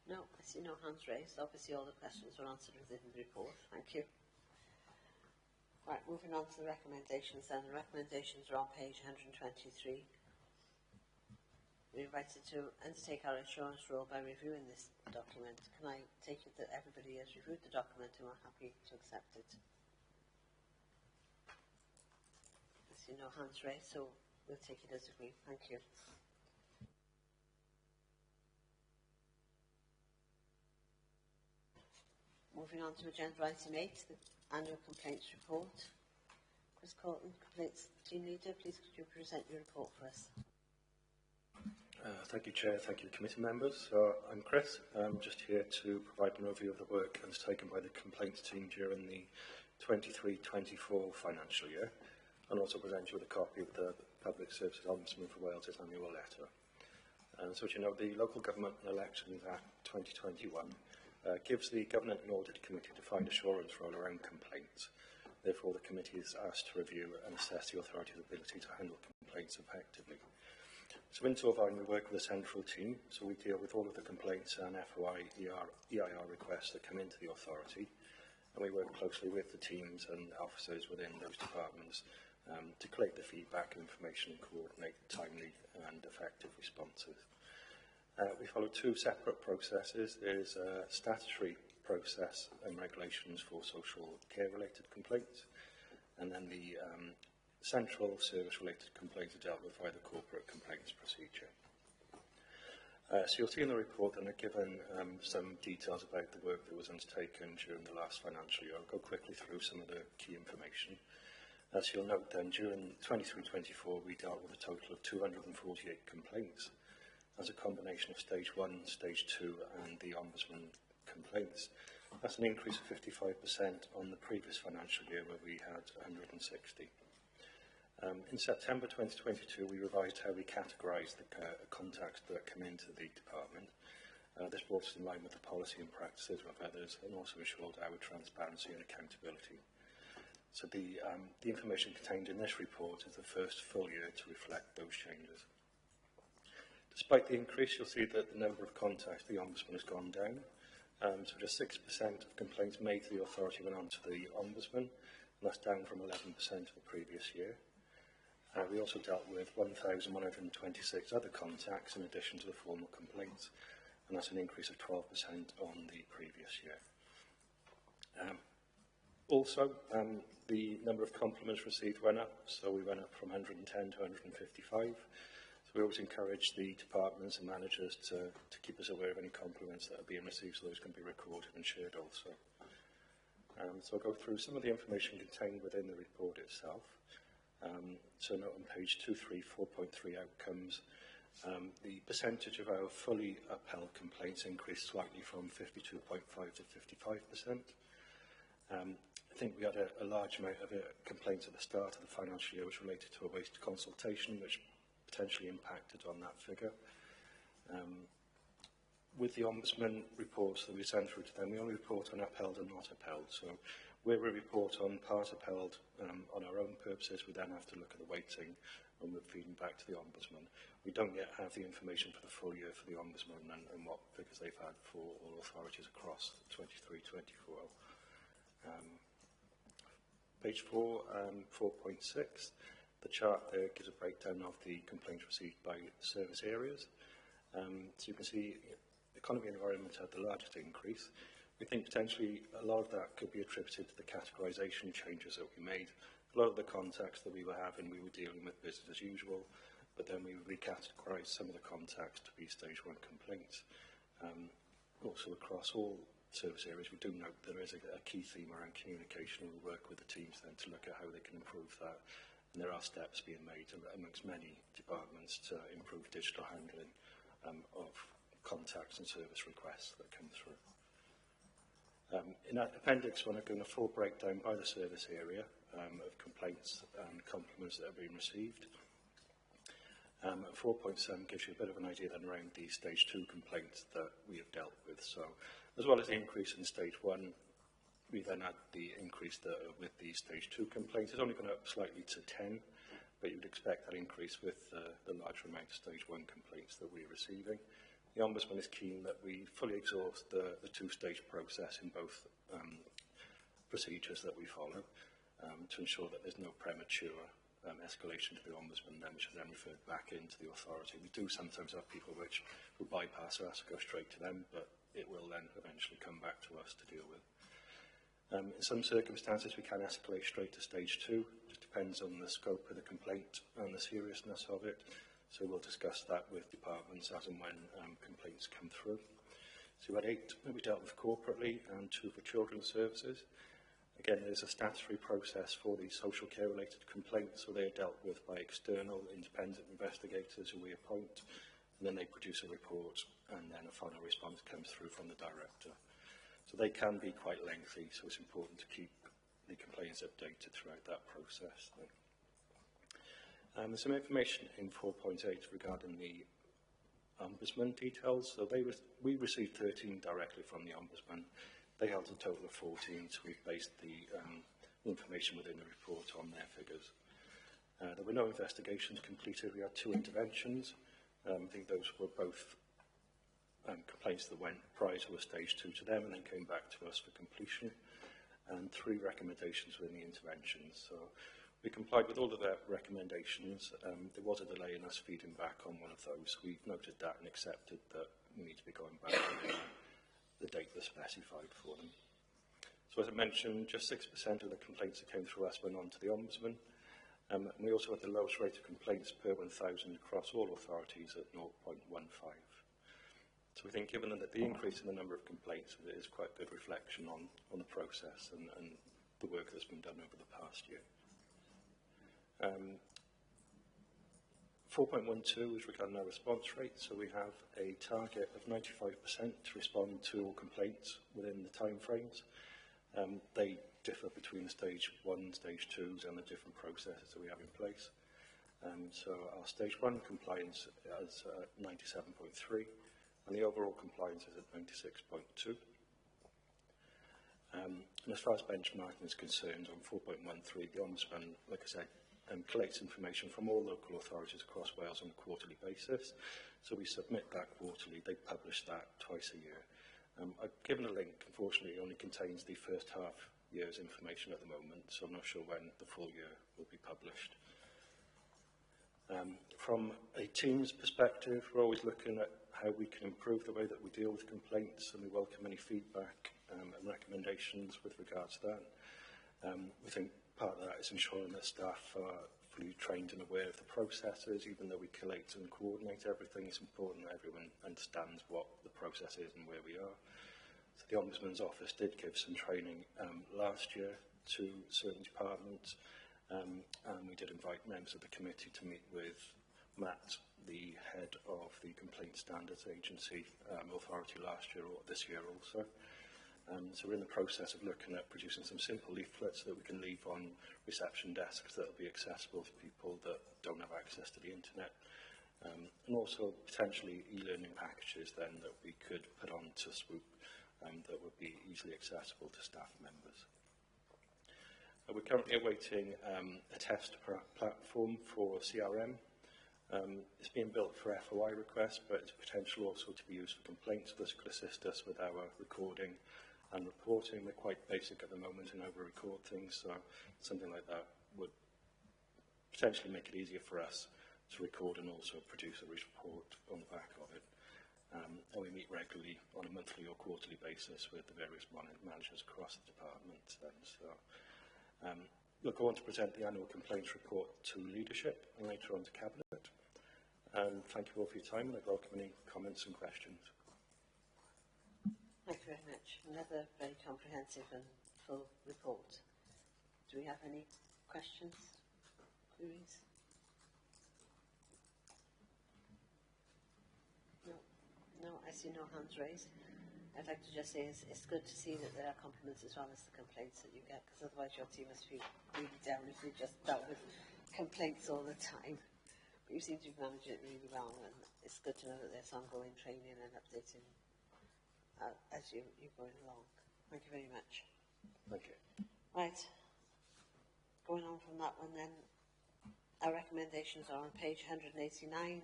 No, I see no hands raised. Obviously, all the questions were answered within the report. Thank you. Right, moving on to the recommendations then. The recommendations are on page 123. We're invited to undertake our assurance role by reviewing this document. Can I take it that everybody has reviewed the document and are happy to accept it? I see no hands raised, so we'll take it as agreed. Thank you. Moving on to agenda item 8, the annual complaints report. Chris Corton, complaints team leader, please could you present your report for us? Thank you, Chair. Thank you, committee members. I'm Chris. I'm just here to provide an overview of the work undertaken by the complaints team during the 23-24 financial year, and also present you with a copy of the Public Services Ombudsman for Wales' annual letter. So, as you know, the Local Government and Elections Act 2021 gives the Governance and Audit Committee defined assurance role around complaints. Therefore, the committee is asked to review and assess the authority's ability to handle complaints effectively. So in Torfaen, we work with a central team, so we deal with all of the complaints and FOI, EIR requests that come into the authority, and we work closely with the teams and officers within those departments to collect the feedback and information and coordinate timely and effective responses. We follow two separate processes. There's a statutory process and regulations for social care-related complaints, and then the central service-related complaints are dealt with via the corporate complaints procedure. So you'll see in the report that I've given some details about the work that was undertaken during the last financial year. I'll go quickly through some of the key information. As you'll note then, during 23-24 we dealt with a total of 248 complaints as a combination of stage 1, stage 2 and the Ombudsman complaints. That's an increase of 55% on the previous financial year where we had 160. In September 2022 we revised how we categorise the contacts that come into the department. This brought us in line with the policy and practices of others and also ensured our transparency and accountability. So the information contained in this report is the first full year to reflect those changes. Despite the increase, you'll see that the number of contacts the Ombudsman has gone down. So just 6% of complaints made to the authority went on to the Ombudsman, and that's down from 11% of the previous year. We also dealt with 1,126 other contacts in addition to the formal complaints, and that's an increase of 12% on the previous year. Also, the number of compliments received went up, so we went up from 110 to 155. So we always encourage the departments and managers to keep us aware of any compliments that are being received, so those can be recorded and shared also. So I'll go through some of the information contained within the report itself. So note on page 234.3 outcomes, the percentage of our fully upheld complaints increased slightly from 52.5 to 55%. I think we had a large amount of complaints at the start of the financial year which related to a waste consultation, which potentially impacted on that figure. With the Ombudsman reports that we send through to them, we only report on upheld and not upheld. So where we report on part upheld on our own purposes, we then have to look at the weighting and we're feeding back to the Ombudsman. We don't yet have the information for the full year for the Ombudsman and what figures they've had for all authorities across 23-24. Page 4, 4.6. The chart there gives a breakdown of the complaints received by service areas. So you can see economy and environment had the largest increase. We think potentially a lot of that could be attributed to the categorisation changes that we made. A lot of the contacts that we were having, we were dealing with business as usual, but then we recategorised some of the contacts to be stage 1 complaints. Also across all service areas, we do note there is a key theme around communication, and we work with the teams then to look at how they can improve that. And there are steps being made amongst many departments to improve digital handling of contacts and service requests that come through. In that Appendix 1, I've given a full breakdown by the service area of complaints and compliments that have been received. 4.7 gives you a bit of an idea then around the stage 2 complaints that we have dealt with. So, as well as the increase in stage 1, we then had the increase with the stage 2 complaints. It's only gone up slightly to 10, but you would expect that increase with the larger amount of stage 1 complaints that we're receiving. The Ombudsman is keen that we fully exhaust the two-stage process in both procedures that we follow to ensure that there's no premature escalation to the Ombudsman, then which is then referred back into the authority. We do sometimes have people which will bypass us, go straight to them, but it will then eventually come back to us to deal with. In some circumstances, we can escalate straight to stage 2. It just depends on the scope of the complaint and the seriousness of it. So we'll discuss that with departments as and when complaints come through. So we had 8 that we dealt with corporately and 2 for children's services. Again, there's a statutory process for the social care related complaints, so they are dealt with by external independent investigators who we appoint, and then they produce a report, and then a final response comes through from the director. So they can be quite lengthy, so it's important to keep the complaints updated throughout that process. There's some information in 4.8 regarding the Ombudsman details. So we received 13 directly from the Ombudsman. They held a total of 14, so we've based the information within the report on their figures. There were no investigations completed. We had 2 interventions. I think those were both complaints that went prior to a stage 2 to them and then came back to us for completion, and 3 recommendations within the interventions. So we complied with all of their recommendations. There was a delay in us feeding back on one of those. We've noted that and accepted that we need to be going back to the date that's specified for them. So as I mentioned, just 6% of the complaints that came through us went on to the Ombudsman. And we also had the lowest rate of complaints per 1,000 across all authorities at 0.15. So we think, given that the increase in the number of complaints, it is quite a good reflection on the process and the work that's been done over the past year. 4.12 is regarding our response rate. So we have a target of 95% to respond to all complaints within the timeframes. They differ between stage 1, stage 2s and the different processes that we have in place. So our stage 1 compliance is 97.3 and the overall compliance is at 96.2. And as far as benchmarking is concerned, on 4.13, the Ombudsman, like I said, collects information from all local authorities across Wales on a quarterly basis. So we submit that quarterly. They publish that twice a year. I've given a link. Unfortunately, it only contains the first half year's information at the moment, so I'm not sure when the full year will be published. From a team's perspective, we're always looking at how we can improve the way that we deal with complaints, and we welcome any feedback and recommendations with regards to that. We think part of that is ensuring that staff are fully trained and aware of the processes. Even though we collate and coordinate everything, it's important that everyone understands what the process is and where we are. So the Ombudsman's Office did give some training last year to certain departments, and we did invite members of the committee to meet with Matt, the head of the Complaint Standards Agency authority last year or this year also. So we're in the process of looking at producing some simple leaflets that we can leave on reception desks that will be accessible to people that don't have access to the internet, and also potentially e-learning packages then that we could put on to Swoop that would be easily accessible to staff members. We're currently awaiting a test platform for CRM. It's being built for FOI requests, but it's potential also to be used for complaints. This could assist us with our recording and reporting. We're quite basic at the moment in how we record things, so something like that would potentially make it easier for us to record and also produce a report on the back of it. And we meet regularly on a monthly or quarterly basis with the various managers across the department. Look, I want to present the annual complaints report to leadership and later on to Cabinet. And thank you all for your time, and I welcome any comments and questions. Thank you very much. Another very comprehensive and full report. Do we have any questions, queries? No, I see no hands raised. I'd like to just say it's good to see that there are compliments as well as the complaints that you get, because otherwise your team must feel really down if we just dealt with complaints all the time. But you seem to be managing it really well, and it's good to know that there's ongoing training and updating as you're going along. Thank you very much. Thank you. Right. Going on from that one then, our recommendations are on page 189.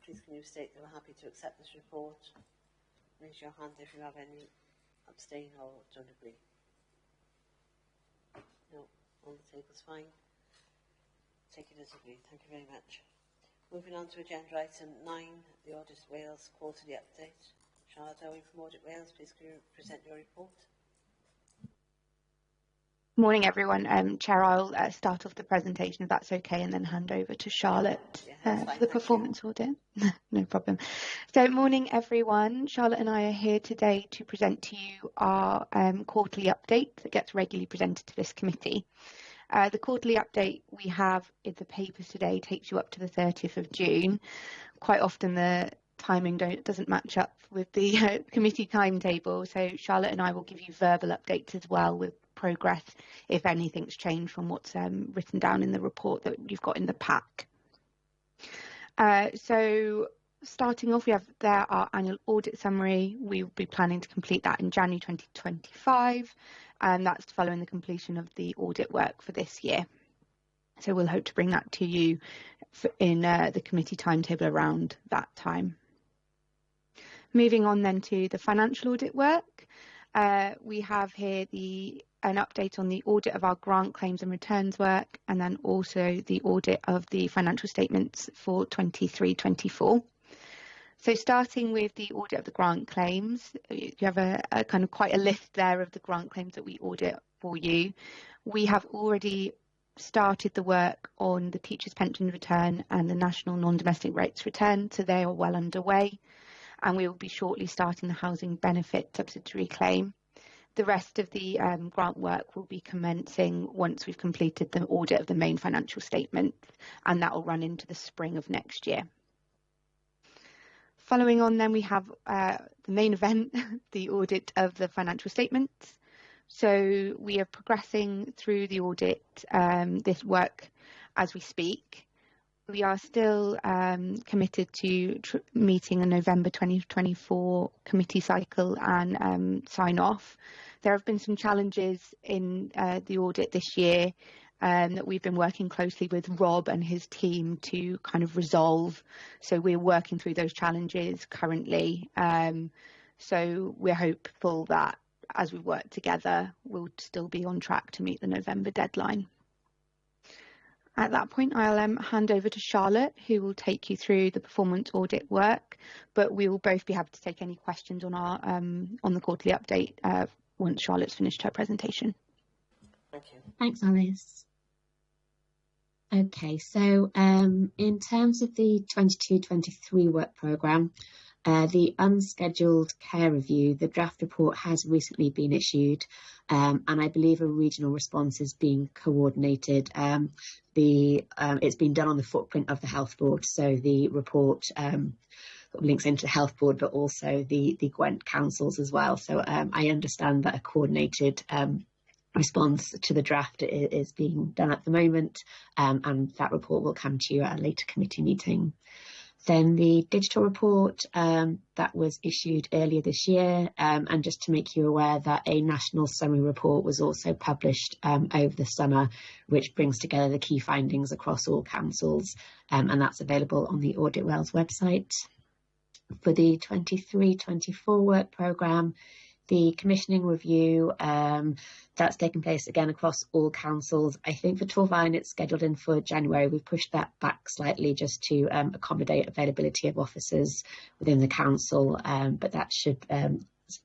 Please can you state that we're happy to accept this report? Raise your hand if you have any abstain or don't agree. No, on the table's fine. Take it as agreed. Thank you very much. Moving on to agenda item 9, the Audit Wales quarterly update. Charlotte Owen from Audit Wales, please can you present your report? Morning, everyone. Chair, I'll start off the presentation if that's okay, and then hand over to Charlotte for the performance audit. No problem. So, morning, everyone. Charlotte and I are here today to present to you our quarterly update that gets regularly presented to this committee. The quarterly update we have in the papers today takes you up to the 30th of June. Quite often the timing doesn't match up with the committee timetable, so Charlotte and I will give you verbal updates as well with progress if anything's changed from what's written down in the report that you've got in the pack. So starting off, we have there our annual audit summary. We'll be planning to complete that in January 2025. and that's following the completion of the audit work for this year. So we'll hope to bring that to you in the committee timetable around that time. Moving on then to the financial audit work, we have here an update on the audit of our grant claims and returns work, and then also the audit of the financial statements for 23-24. So starting with the audit of the grant claims, you have a kind of quite a list there of the grant claims that we audit for you. We have already started the work on the teachers' pension return and the national non-domestic rates return, so they are well underway, and we will be shortly starting the housing benefit subsidiary claim. The rest of the grant work will be commencing once we've completed the audit of the main financial statement, and that will run into the spring of next year. Following on then, we have the main event, the audit of the financial statements. So we are progressing through the audit, this work as we speak. We are still committed to meeting a November 2024 committee cycle and sign off. There have been some challenges in the audit this year that we've been working closely with Rob and his team to kind of resolve. So we're working through those challenges currently. So we're hopeful that as we work together, we'll still be on track to meet the November deadline. At that point, I'll hand over to Charlotte, who will take you through the performance audit work, but we will both be happy to take any questions on our on the quarterly update once Charlotte's finished her presentation. Thank you. Thanks, Alice. Okay, so in terms of the 22-23 work programme, the unscheduled care review, the draft report has recently been issued, and I believe a regional response is being coordinated. It's been done on the footprint of the Health Board, so the report links into the Health Board, but also the Gwent councils as well. So I understand that a coordinated response to the draft is being done at the moment, and that report will come to you at a later committee meeting. Then the digital report that was issued earlier this year, and just to make you aware that a national summary report was also published over the summer, which brings together the key findings across all councils, and that's available on the Audit Wales website. For the 23-24 work programme, the commissioning review, that's taken place again across all councils. I think for Torfaen it's scheduled in for January. We've pushed that back slightly just to accommodate availability of officers within the council, but that should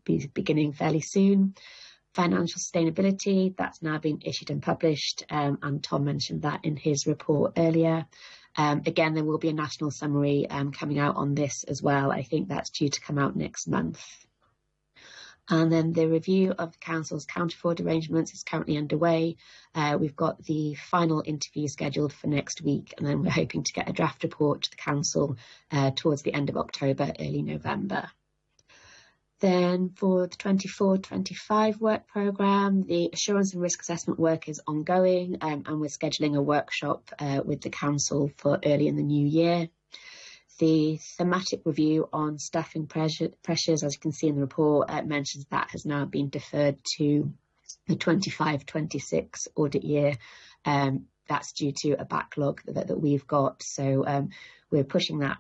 be beginning fairly soon. Financial sustainability, that's now been issued and published, and Tom mentioned that in his report earlier. Again, there will be a national summary coming out on this as well. I think that's due to come out next month. And then the review of the council's counter-fraud arrangements is currently underway. We've got the final interview scheduled for next week, and then we're hoping to get a draft report to the council towards the end of October, early November. Then for the 24-25 work programme, the assurance and risk assessment work is ongoing, and we're scheduling a workshop with the council for early in the new year. The thematic review on staffing pressures, as you can see in the report, mentions that has now been deferred to the 25-26 audit year. That's due to a backlog that we've got. So we're pushing that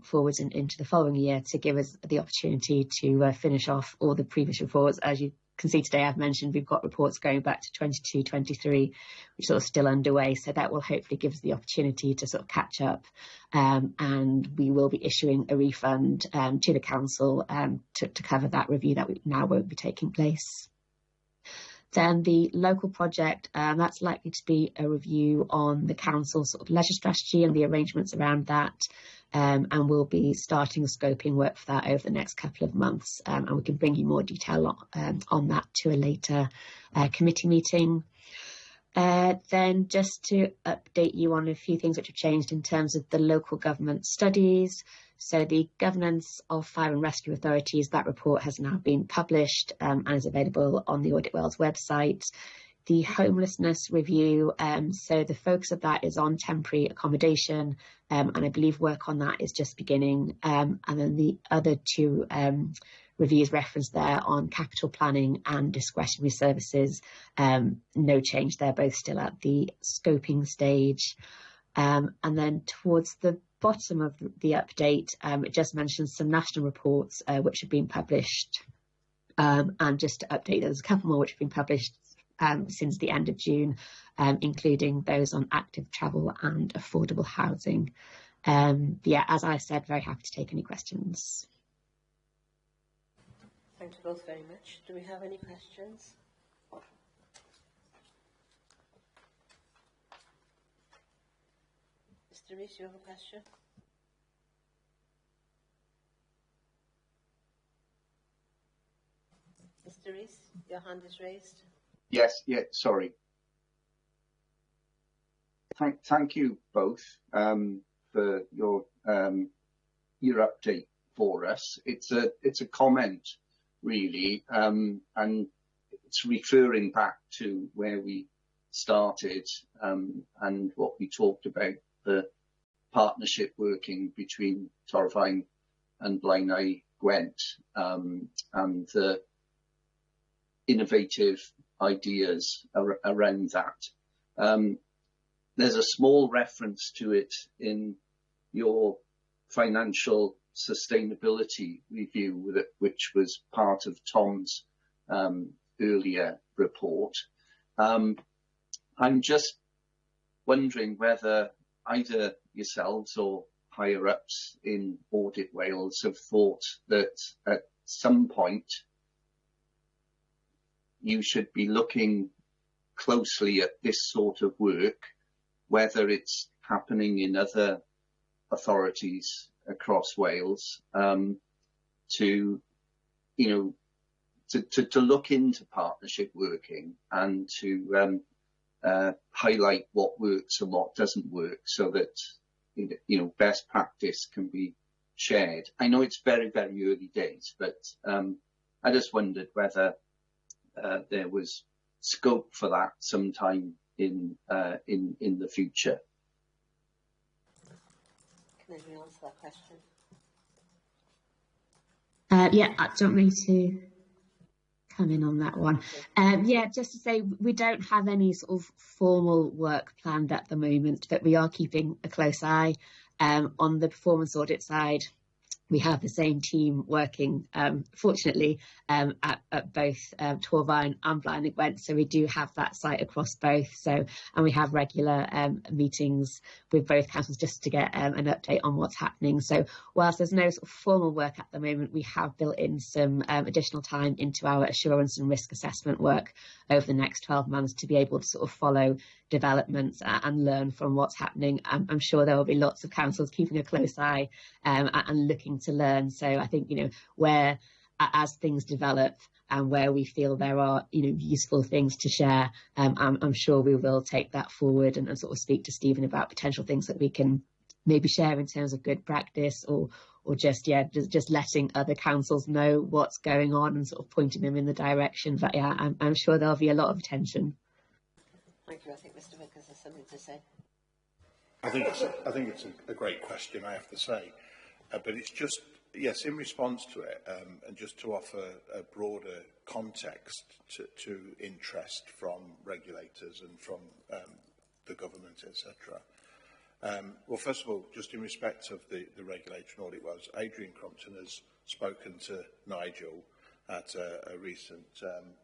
forwards into the following year to give us the opportunity to finish off all the previous reports. As you can see today, I've mentioned we've got reports going back to 22-23, which are still underway. So that will hopefully give us the opportunity to sort of catch up, and we will be issuing a refund to the council to cover that review that now won't be taking place. Then the local project, that's likely to be a review on the council sort of leisure strategy and the arrangements around that. And we'll be starting scoping work for that over the next couple of months. And we can bring you more detail on that to a later committee meeting. Then just to update you on a few things which have changed in terms of the local government studies. So the governance of fire and rescue authorities, that report has now been published and is available on the Audit Wales website. The homelessness review, so the focus of that is on temporary accommodation, and I believe work on that is just beginning. And then the other two reviews referenced there on capital planning and discretionary services. No change there, both still at the scoping stage. And then towards the bottom of the update, it just mentions some national reports which have been published. And just to update, there's a couple more which have been published since the end of June, including those on active travel and affordable housing. Yeah, as I said, very happy to take any questions. Thank you both very much. Do we have any questions? Mr. Rees, you have a question? Mr. Rees, your hand is raised. Yes, yeah, sorry. Thank you both for your update for us. It's a comment really, and it's referring back to where we started and what we talked about, the partnership working between Torfaen and Blaenau Gwent, and the innovative ideas around that. There's a small reference to it in your financial sustainability review, which was part of Tom's earlier report. I'm just wondering whether either yourselves or higher ups in Audit Wales have thought that at some point you should be looking closely at this sort of work, whether it's happening in other authorities across Wales, to look into partnership working and to highlight what works and what doesn't work, so that best practice can be shared. I know it's very, very early days, but I just wondered whether there was scope for that sometime in the future. Can anyone answer that question? Yeah, do you want me to come in on that one? Yeah, just to say, we don't have any sort of formal work planned at the moment, but we are keeping a close eye on the performance audit side. We have the same team working, fortunately, at both Torfaen and Blaenau Gwent, so we do have that site across both. And we have regular meetings with both councils just to get an update on what's happening. So whilst there's no sort of formal work at the moment, we have built in some additional time into our assurance and risk assessment work over the next 12 months to be able to sort of follow developments and learn from what's happening. I'm sure there will be lots of councils keeping a close eye and looking to learn. So I think, where as things develop and where we feel there are, useful things to share, I'm sure we will take that forward and sort of speak to Stephen about potential things that we can maybe share in terms of good practice, or just letting other councils know what's going on and sort of pointing them in the direction. But yeah, I'm sure there'll be a lot of attention. Thank you. I think Mr. Vickers has something to say. I think it's a great question, I have to say, but it's just, yes, in response to it, and just to offer a broader context to interest from regulators and from the government, etc. Well, first of all, just in respect of the regulator and audit was, Adrian Crompton has spoken to Nigel at a recent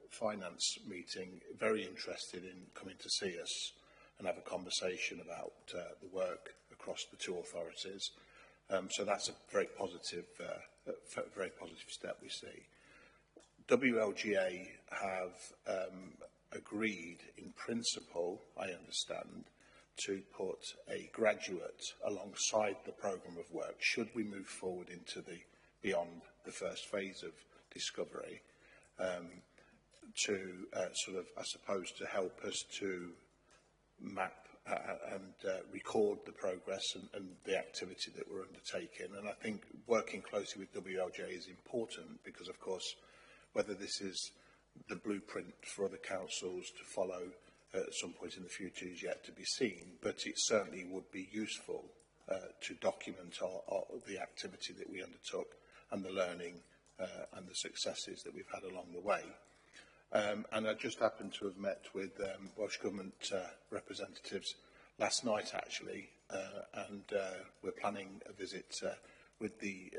finance meeting, very interested in coming to see us and have a conversation about the work across the two authorities. So that's a very positive step we see. WLGA have agreed in principle, I understand, to put a graduate alongside the programme of work should we move forward into the beyond the first phase of discovery, to sort of, I suppose, to help us to map and record the progress and the activity that we're undertaking. And I think working closely with WLJ is important because, of course, whether this is the blueprint for other councils to follow at some point in the future is yet to be seen, but it certainly would be useful to document the activity that we undertook and the learning and the successes that we've had along the way. And I just happened to have met with Welsh Government representatives last night, actually, and we're planning a visit with the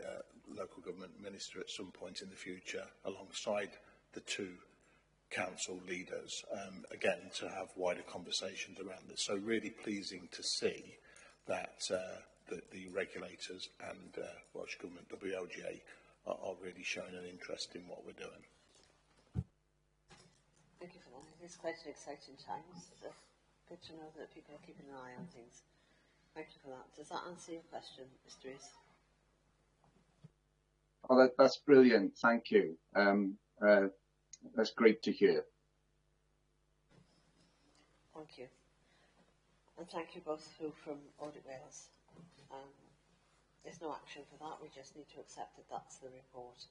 local government minister at some point in the future, alongside the two council leaders, again, to have wider conversations around this. So really pleasing to see that the regulators and Welsh Government, WLGA, are really showing an interest in what we're doing. Thank you for that. It is quite an exciting time. It's good to know that people are keeping an eye on things. Thank you for that. Does that answer your question, Mr. Rees? Oh, that's brilliant. Thank you. That's great to hear. Thank you. And thank you both from Audit Wales. There's no action for that. We just need to accept that that's the report.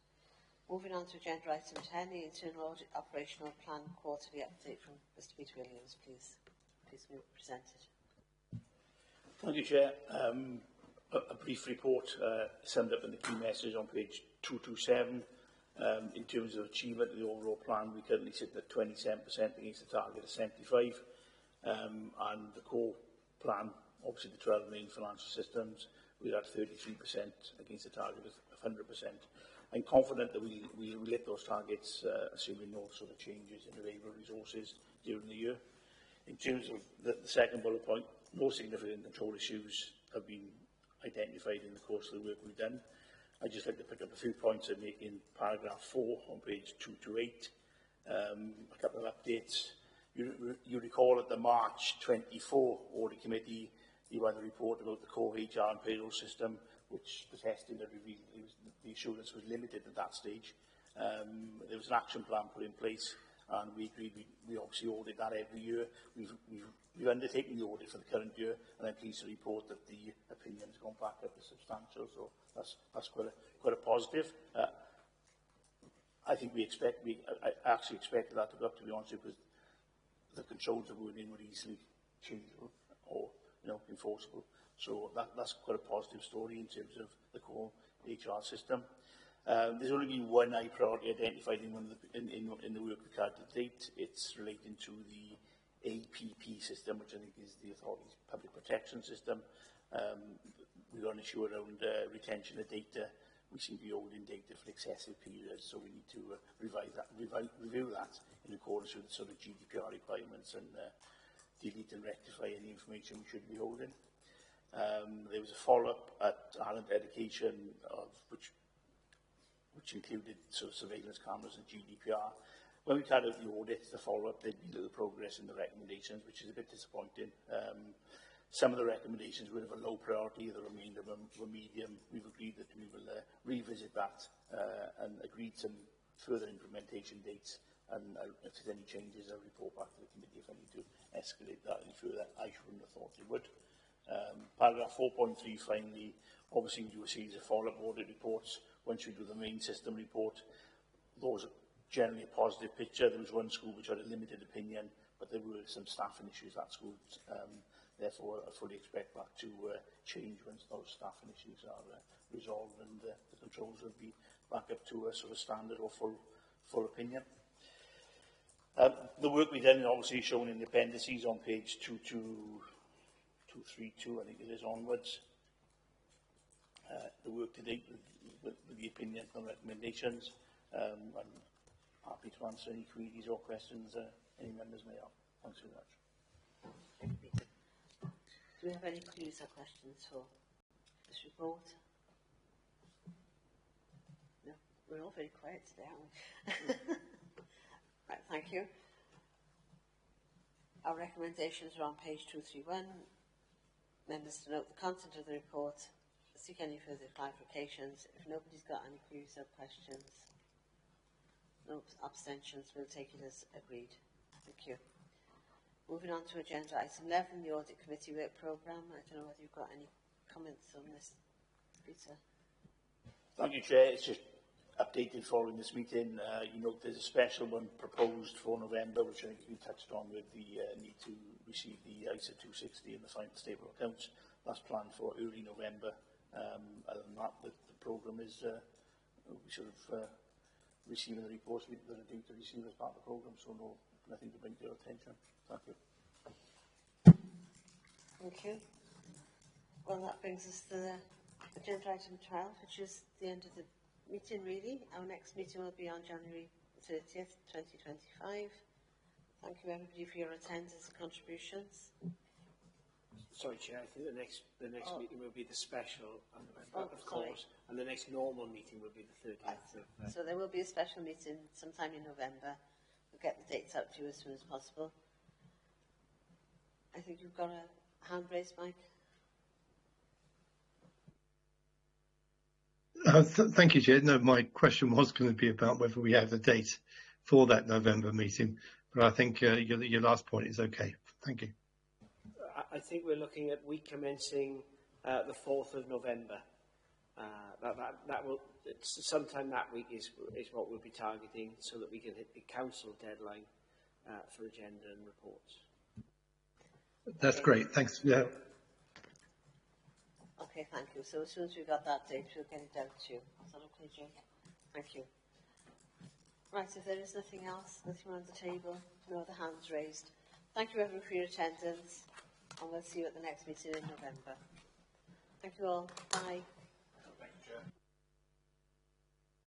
Moving on to agenda item 10, the Internal Audit Operational Plan Quarterly Update from Mr. Peter Williams, please. Please be presented. Thank you, Chair. A brief report summed up in the key message on page 227. In terms of achievement of the overall plan, we currently sit at 27% against the target of 75%. And the core plan, obviously the 12 main financial systems, we're at 33% against the target of 100%. I'm confident that we will hit those targets, assuming no sort of changes in available resources during the year. In terms of the second bullet point, no significant control issues have been identified in the course of the work we've done. I'd just like to pick up a few points I make in paragraph 4 on page 228. A couple of updates. You recall at the March 24 Audit Committee, you had a report about the core HR and payroll system, which the testing that revealed the assurance was limited at that stage. There was an action plan put in place, and we agreed we obviously audit that every year. We've undertaken the audit for the current year, and I'm pleased to report that the opinion has gone back up to substantial, so that's quite a positive. I think I actually expected that to go up, to be honest, because the controls that were in were easily changeable or enforceable. So that's quite a positive story in terms of the core HR system. There's only been one high priority identified in the work we've had to date. It's relating to the APP system, which I think is the authority's public protection system. We've got an issue around retention of data. We seem to be holding data for excessive periods, so we need to review that in accordance with the sort of GDPR requirements and delete and rectify any information we should be holding. There was a follow-up at Ireland Education, which included sort of surveillance cameras and GDPR. When we carried out the audit, the follow-up, there'd been little progress in the recommendations, which is a bit disappointing. Some of the recommendations were of a low priority, the remainder were medium. We've agreed that we will revisit that and agreed some further implementation dates. And if there's any changes, I'll report back to the committee if I need to escalate that any further. I shouldn't have thought it would. Paragraph 4.3, finally, obviously we do a series of follow-up audit reports. Once we do the main system report, those are generally a positive picture. There was one school which had a limited opinion, but there were some staffing issues at school. Therefore, I fully expect that to change once those staffing issues are resolved, and the controls will be back up to a sort of standard or full opinion. The work we've done is obviously shown in the appendices on page 232, I think it is, onwards. The work to date with the opinion and recommendations. I'm happy to answer any queries or questions any members may have. Thanks very much. Thank you, Peter. Do we have any queries or questions for this report? No, we're all very quiet today, aren't we? Right, thank you. Our recommendations are on page 231. Members to note the content of the report, seek any further clarifications. If nobody's got any queries or questions, no abstentions, we'll take it as agreed. Thank you. Moving on to agenda item 11, the Audit Committee Work Programme. I don't know whether you've got any comments on this, Peter. Thank you, Chair. It's just updated following this meeting. You know, there's a special one proposed for November, which I think we touched on with the need to receive the ISA 260 and the final stable accounts. That's planned for early November. Other than that, the programme is we sort of receiving the reports that are due to receive as part of the programme, so no, nothing to bring to your attention. Thank you. Thank you. Well, that brings us to the agenda item 12, which is the end of the meeting, really. Our next meeting will be on January 30th, 2025. Thank you, everybody, for your attendance and contributions. Sorry, Chair, I think the next meeting will be the special, of sorry. course, and the next normal meeting will be the 30th of... So there will be a special meeting sometime in November. We'll get the dates out to you as soon as possible. I think you've got a hand raised, Mike. Thank you, Chair. No, my question was going to be about whether we have a date for that November meeting, but I think your last point is okay. Thank you. I think we're looking at week commencing the 4th of November. That will sometime that week is what we'll be targeting, so that we can hit the council deadline for agenda and reports. That's great. Thanks. Yeah. Okay, thank you. So as soon as we've got that date, we'll get it out to you. Is that okay, Jake? Thank you. Right, if there is nothing else, nothing on the table, no other hands raised. Thank you, everyone, for your attendance, and we'll see you at the next meeting in November. Thank you all. Bye. Thank you, Chair.